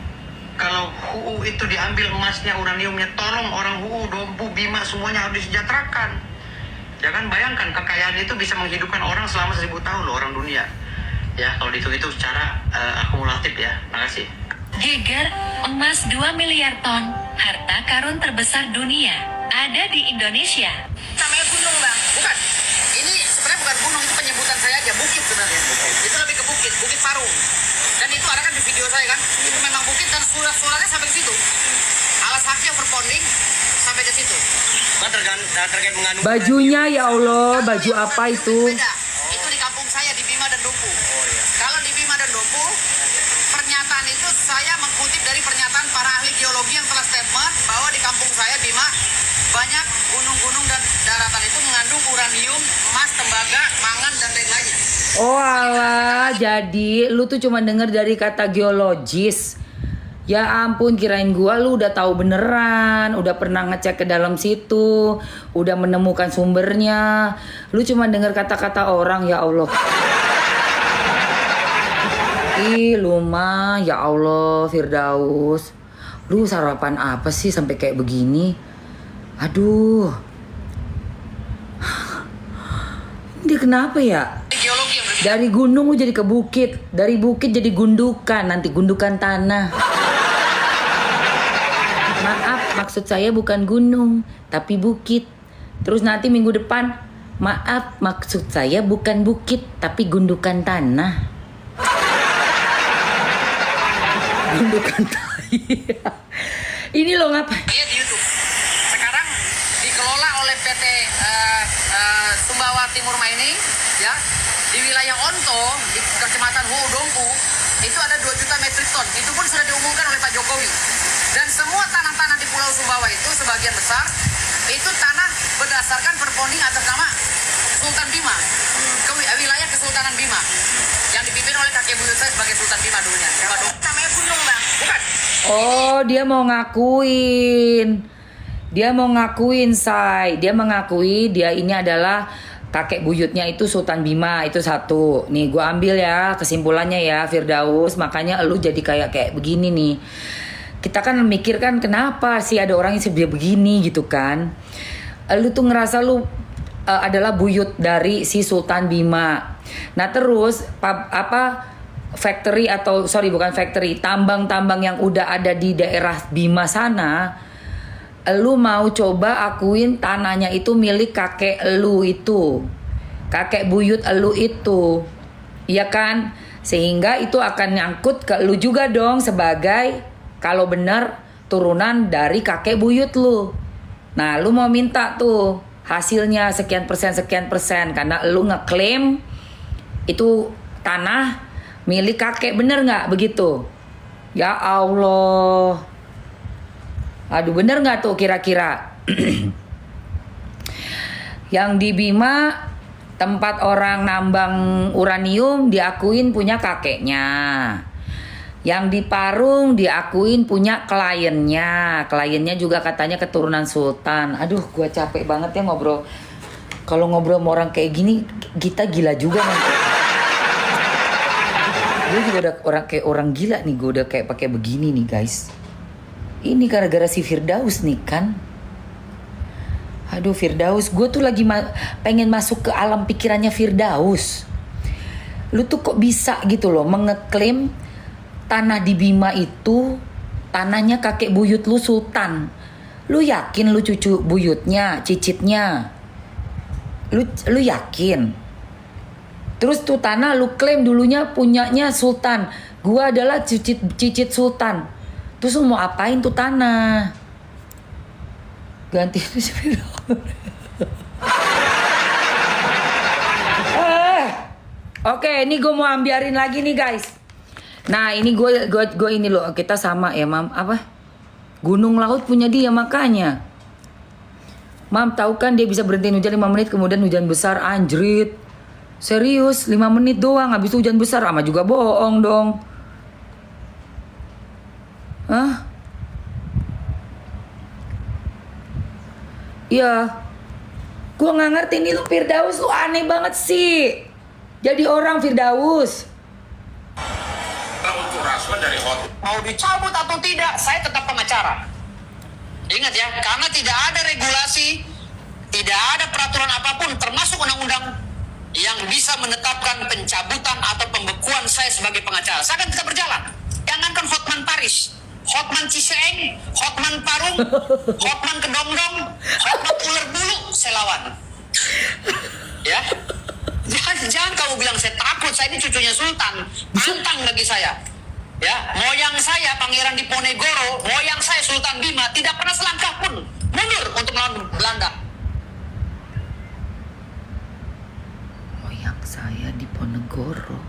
Kalau HUU itu diambil emasnya, uraniumnya, tolong orang HUU, Dompu, Bima semuanya harus disejahterakan. Ya kan, bayangkan kekayaan itu bisa menghidupkan orang selama 1000 tahun loh, orang dunia. Ya, kalau dihitung secara akumulatif ya. Makasih. Geger, emas 2 miliar ton, harta karun terbesar dunia, ada di Indonesia. Namanya gunung bang? Bukan. Ini sebenarnya bukan gunung, itu penyebutan saya aja, bukit sebenarnya. Itu lebih ke bukit, Bukit Parung. Dan itu ada kan di video saya kan, itu memang bukit dan surat-suratnya sampai ke situ. Alas haknya verponding sampai ke situ. Kan terkait mengandung. Bajunya ya Allah, baju apa itu? Beda. Itu di kampung saya di Bima dan Dompu. Kalau di Bima dan Dompu, pernyataan itu saya mengutip dari pernyataan para ahli geologi yang telah statement bahwa di kampung saya Bima banyak gunung-gunung dan daratan itu mengandung uranium, emas, tembaga, mangan dan lain-lainnya. Oh alah, jadi lu tuh cuma denger dari kata geologis. Ya ampun, kirain gua lu udah tahu beneran, udah pernah ngecek ke dalam situ, udah menemukan sumbernya. Lu cuma denger kata-kata orang, ya Allah. Ih, lu mah, ya Allah, Firdaus. Lu sarapan apa sih sampai kayak begini? Aduh. Dia kenapa ya? Geologi yang Dari gunung jadi ke bukit, dari bukit jadi gundukan, nanti gundukan tanah. Maaf, maksud saya bukan gunung, tapi bukit. Terus nanti minggu depan Maaf, maksud saya bukan bukit, tapi gundukan tanah. Gundukan tanah. Ini lo ngapain? Dia di YouTube. Sekarang dikelola oleh PT Sumbawa Timur Mining, ya. Di wilayah Onto, di Kecamatan Huudompu, itu ada 2 juta metrik ton. Itu pun sudah diumumkan oleh Pak Jokowi. Dan semua tanah-tanah di Pulau Sumbawa itu sebagian besar itu tanah berdasarkan perponding atas nama Sultan Bima, ke wilayah Kesultanan Bima, yang dipimpin oleh kakek buyut saya sebagai Sultan Bima dulunya. Namanya gunung, Bang. Bukan. Oh, dia mau ngakuin. Dia mau ngakuin, Say. Dia mengakui dia ini adalah kakek buyutnya itu Sultan Bima. Itu satu. Nih, gua ambil ya kesimpulannya ya, Firdaus. Makanya lu jadi kayak begini nih. Kita kan mikir kan kenapa sih ada orang yang sebenarnya begini gitu kan. Lu tuh ngerasa lu adalah buyut dari si Sultan Bima. Nah terus factory atau sorry bukan factory, tambang-tambang yang udah ada di daerah Bima sana, lu mau coba akuin tanahnya itu milik kakek lu itu, kakek buyut lu itu, iya kan? Sehingga itu akan nyangkut ke lu juga dong sebagai kalau benar turunan dari kakek buyut lu. Nah lu mau minta tuh hasilnya sekian persen karena lu ngeklaim itu tanah milik kakek, bener nggak begitu? Ya Allah, aduh bener nggak tuh kira-kira? Yang di Bima tempat orang nambang uranium diakuin punya kakeknya. Yang di Parung diakuin punya kliennya. Kliennya juga katanya keturunan sultan. Aduh, gue capek banget ya ngobrol. Kalau ngobrol sama orang kayak gini, kita gila juga nanti. Gue juga udah kayak orang gila nih. Gue udah kayak pakai begini nih guys. Ini gara-gara si Firdaus nih kan. Aduh Firdaus, gue tuh lagi pengen masuk ke alam pikirannya Firdaus. Lu tuh kok bisa gitu loh mengeklaim tanah di Bima itu tanahnya kakek buyut lu Sultan. Lu yakin lu cucu buyutnya, cicitnya? Lu yakin? Terus tuh tanah lu klaim dulunya punyanya Sultan. Gua adalah cicit Sultan. Terus lu mau apain tuh tanah? Ganti Oke, ini gue mau ambiarin lagi nih guys. Nah ini gue ini loh, kita sama ya Mam, apa? Gunung laut punya dia makanya. Mam tahu kan dia bisa berhenti hujan 5 menit kemudian hujan besar, anjrit. Serius 5 menit doang habis itu hujan besar, sama juga bohong dong. Hah? Iya. Gue gak ngerti nih lu Firdaus, lu aneh banget sih. Jadi orang Firdaus. Untuk Rasman dari hot. Mau dicabut atau tidak, saya tetap pengacara. Ingat ya, karena tidak ada regulasi, tidak ada peraturan apapun, termasuk undang-undang yang bisa menetapkan pencabutan atau pembekuan saya sebagai pengacara. Saya akan tetap berjalan. Jangankan Hotman Paris, Hotman Ciseeng, Hotman Parung, Hotman Kedongdong, Hotman Ular Bulu, saya lawan. Ya, jangan kamu bilang saya takut, saya ini cucunya Sultan, pantang bagi saya. Ya, moyang saya Pangeran Diponegoro, moyang saya Sultan Bima tidak pernah selangkah pun mundur untuk melawan Belanda. Moyang saya Diponegoro,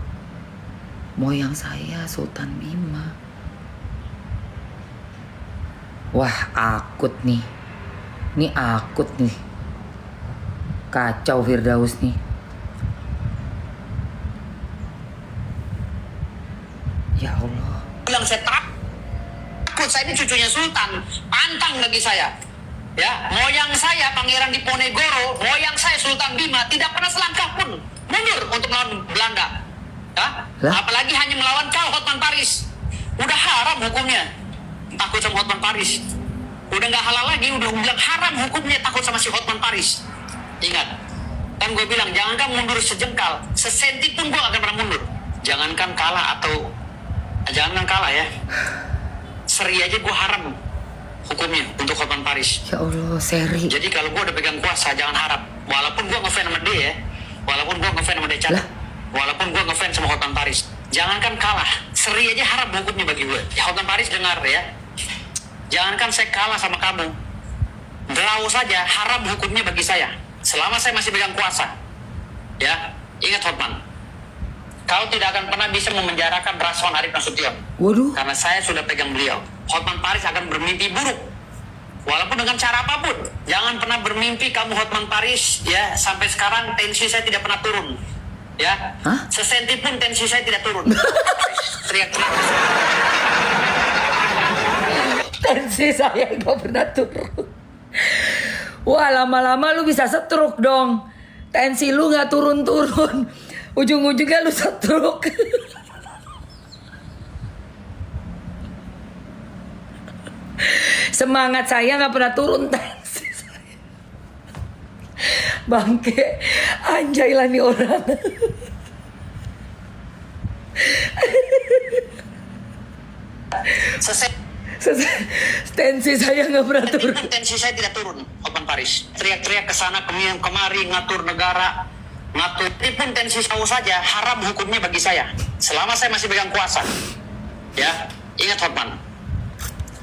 moyang saya Sultan Bima. Wah, akut nih. Ini akut nih. Kacau Firdaus nih. Ya Allah. Bilang saya takut, saya ini cucunya Sultan, pantang bagi saya. Ya, moyang saya Pangeran Diponegoro, moyang saya Sultan Bima tidak pernah selangkah pun mundur untuk melawan Belanda. Ya? Apalagi hanya melawan kau Hotman Paris. Udah haram hukumnya. Takut sama Hotman Paris. Udah nggak halal lagi, udah bilang haram hukumnya takut sama si Hotman Paris. Ingat, kan gue bilang jangankan mundur sejengkal, sesenti pun gue gak akan pernah mundur. Jangankan kalah ya, seri aja gue haram hukumnya untuk Hotman Paris. Ya Allah, seri. Jadi kalau gue udah pegang kuasa jangan harap. walaupun gue ngefans sama dia ya, walaupun gue ngefans sama dia Lah? walaupun gue ngefans sama Hotman Paris, jangankan kalah, seri aja haram hukumnya bagi gue. Ya Hotman Paris dengar ya, jangankan saya kalah sama kamu, draw saja haram hukumnya bagi saya, selama saya masih pegang kuasa. Ya, ingat Hotman, kau tidak akan pernah bisa memenjarakan Raswan Arif Nasution. Waduh. Karena saya sudah pegang beliau. Hotman Paris akan bermimpi buruk. Walaupun dengan cara apapun. Jangan pernah bermimpi kamu Hotman Paris. Ya, sampai sekarang tensi saya tidak pernah turun. Ya, Hah? sesenti pun tensi saya tidak turun. Teriak-teriak. Tensi saya nggak pernah turun. Wah, lama-lama lu bisa stroke dong. Tensi lu nggak turun-turun. Ujung-ujungnya lu stroke. Semangat saya nggak pernah turun, tensi saya. Bangke, anjay lah nih orang. Tensi saya nggak pernah turun. Tensi saya tidak turun, Hotman Paris. Teriak-teriak ke sana kemari, ngatur negara, ngatur. Pun tensi tahu saja haram hukumnya bagi saya. Selama saya masih pegang kuasa. Ya, ingat Hotman,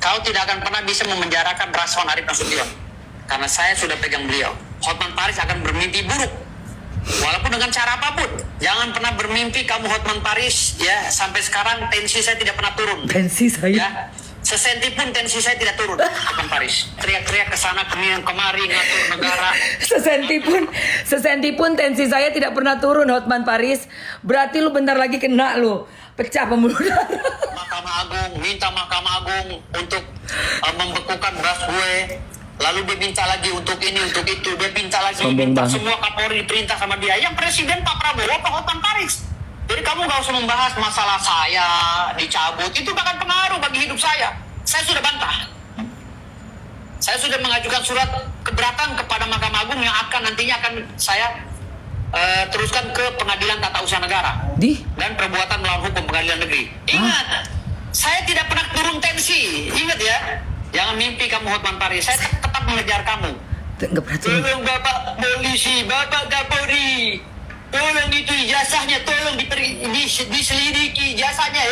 kau tidak akan pernah bisa memenjarakan Raswan Arif Nasution. Karena saya sudah pegang beliau. Hotman Paris akan bermimpi buruk. Walaupun dengan cara apapun. Jangan pernah bermimpi kamu Hotman Paris. Ya, sampai sekarang tensi saya tidak pernah turun. Tensi saya. Ya, sesenti pun tensi saya tidak turun, Hotman Paris. Teriak-teriak ke sana kemari, ngatur negara. Sesenti pun tensi saya tidak pernah turun, Hotman Paris. Berarti lu bentar lagi kena lu. Pecah pembuluh darah. Mahkamah Agung, minta Mahkamah Agung untuk membekukan beras gue. Lalu dia minta lagi untuk ini, untuk itu. Dia minta lagi, Sombong minta banget. semua Kapolri diperintah sama dia. Yang Presiden Pak Prabowo, Pak Hotman Paris. Jadi kamu gak usah membahas masalah saya dicabut. Itu bahkan pengaruh bagi hidup saya. Saya sudah bantah. Saya sudah mengajukan surat keberatan kepada Mahkamah Agung yang nantinya akan saya teruskan ke Pengadilan Tata Usaha Negara dan Perbuatan Melawan Hukum Pengadilan Negeri. Ingat, saya tidak pernah turun tensi. Ingat ya, jangan mimpi kamu Hotman Paris. Saya tetap mengejar kamu. Nggak pernah turun. Tolong Bapak Polisi, Bapak Kapolri, tolong itu ijazahnya, tolong diselidiki ijazahnya.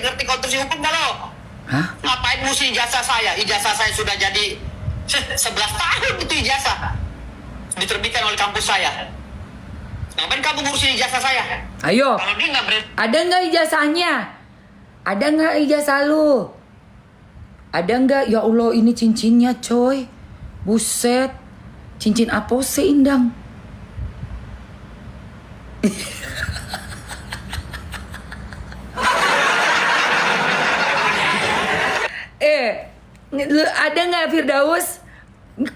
Ngerti konstruksi hukum gak lo? Hah? Ngapain mesti ijazah saya? Ijazah saya sudah jadi 11 tahun itu ijazah. Diterbitkan oleh kampus saya. Ngapain kamu ngurusin ijazah saya? Ayo. Kalau dia nggak Ada nggak ijazahnya? Ada nggak ijazah lu? Ada nggak? Ya Allah, ini cincinnya coy. Buset. Cincin apa sih Indang? Ada nggak Firdaus?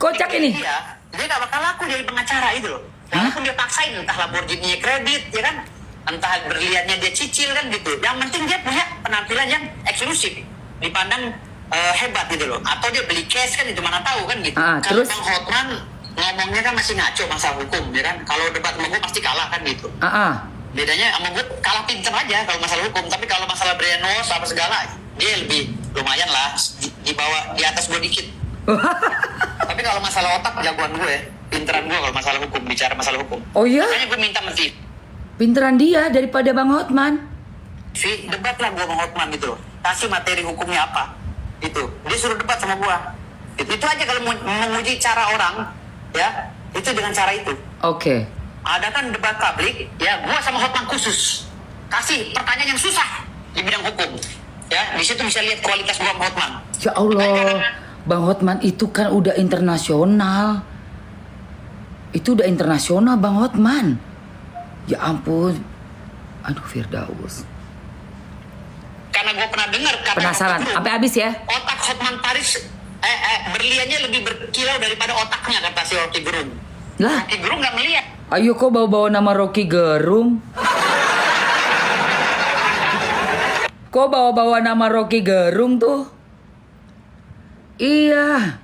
Kocak ini. Dia nggak bakal laku jadi pengacara itu loh. Walaupun dia paksain entah Lamborghini kredit, ya kan? Entah berliannya dia cicil kan gitu. Yang penting dia punya penampilan yang eksklusif, dipandang hebat gitu loh. Atau dia beli cash kan, itu mana tahu kan gitu. Kalau Terus? Bang Hotman ngomongnya kan masih ngaco masalah hukum, ya kan? Kalau debat sama gue pasti kalah kan gitu. Bedanya sama gue kalah pinter aja kalau masalah hukum. Tapi kalau masalah brainwash apa segala, dia lebih lumayan lah di bawah, di atas gue dikit. Tapi kalau masalah otak jagoan gue, pinteran gue kalau masalah hukum, bicara masalah hukum. Oh iya? Makanya gue minta menteri. Pinteran dia daripada Bang Hotman. Debat lah gue sama Hotman gitu loh. Kasih materi hukumnya apa. Itu. Dia suruh debat sama gue. Itu aja kalau menguji cara orang, ya, itu dengan cara itu. Oke. Ada kan debat publik, ya, gue sama Hotman khusus. Kasih pertanyaan yang susah di bidang hukum. Ya, di situ bisa lihat kualitas gue sama Hotman. Ya Allah, Bang Hotman itu kan udah internasional. Itu udah internasional Bang Hotman. Ya ampun. Aduh Firdaus. Karena gue pernah dengar kata Penasaran, sampai habis ya. otak Hotman Paris berliannya lebih berkilau daripada otaknya, kata si Rocky Gerung. Lah, Rocky Gerung nggak melihat. ayo kok bawa-bawa nama Rocky Gerung? Kok bawa-bawa nama Rocky Gerung tuh? Iya.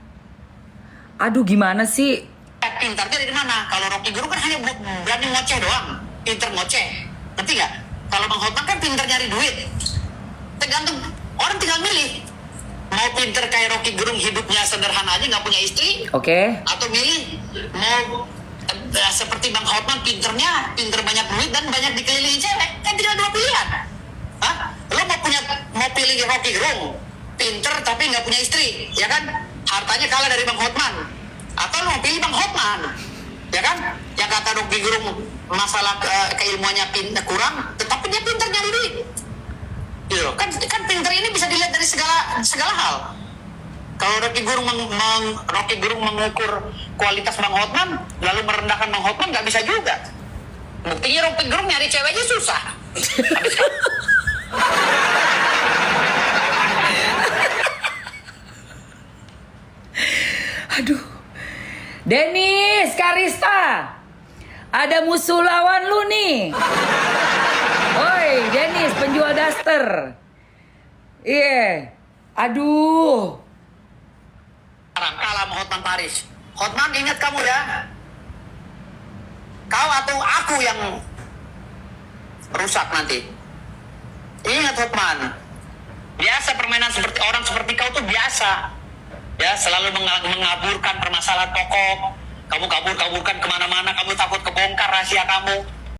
Aduh gimana sih? Pintarnya dari mana? Kalau Rocky Gerung kan hanya berani ngoceh doang, pinter ngoceh. Ngerti nggak? Kalau Bang Hotman kan pinter nyari duit. Tergantung orang tinggal milih. Mau pinter kayak Rocky Gerung hidupnya sederhana aja nggak punya istri, Oke. atau milih mau seperti Bang Hotman pinter banyak duit dan banyak dikelilingi cewek, kan tinggal 2 pilihan. Hah? Lo mau pilih Rocky Gerung, pinter tapi nggak punya istri, ya kan? Hartanya kalah dari Bang Hotman. Atau lo mau pilih Bang Hotman, ya kan? Yang kata Rocky Gerung masalah keilmuannya kurang, tetapi dia pinter nyari duit. Gitu loh. Kan pinter ini bisa dilihat dari segala hal. Kalau Rocky Gerung mengukur kualitas Bang Hotman, lalu merendahkan Bang Hotman, nggak bisa juga. Buktinya Rocky Gerung nyari ceweknya susah. Aduh. Denis, Karista. Ada musuh lawan lu nih. Oi, Denis, penjual daster. Iya. Aduh. Kalah sama Hotman Paris. Hotman, ingat kamu ya. Kau atau aku yang rusak nanti. Ingat Hotman. Biasa permainan seperti orang seperti kau tuh biasa. Ya, selalu mengaburkan permasalahan pokok. Kamu kabur-kaburkan kemana-mana, kamu takut kebongkar rahasia kamu.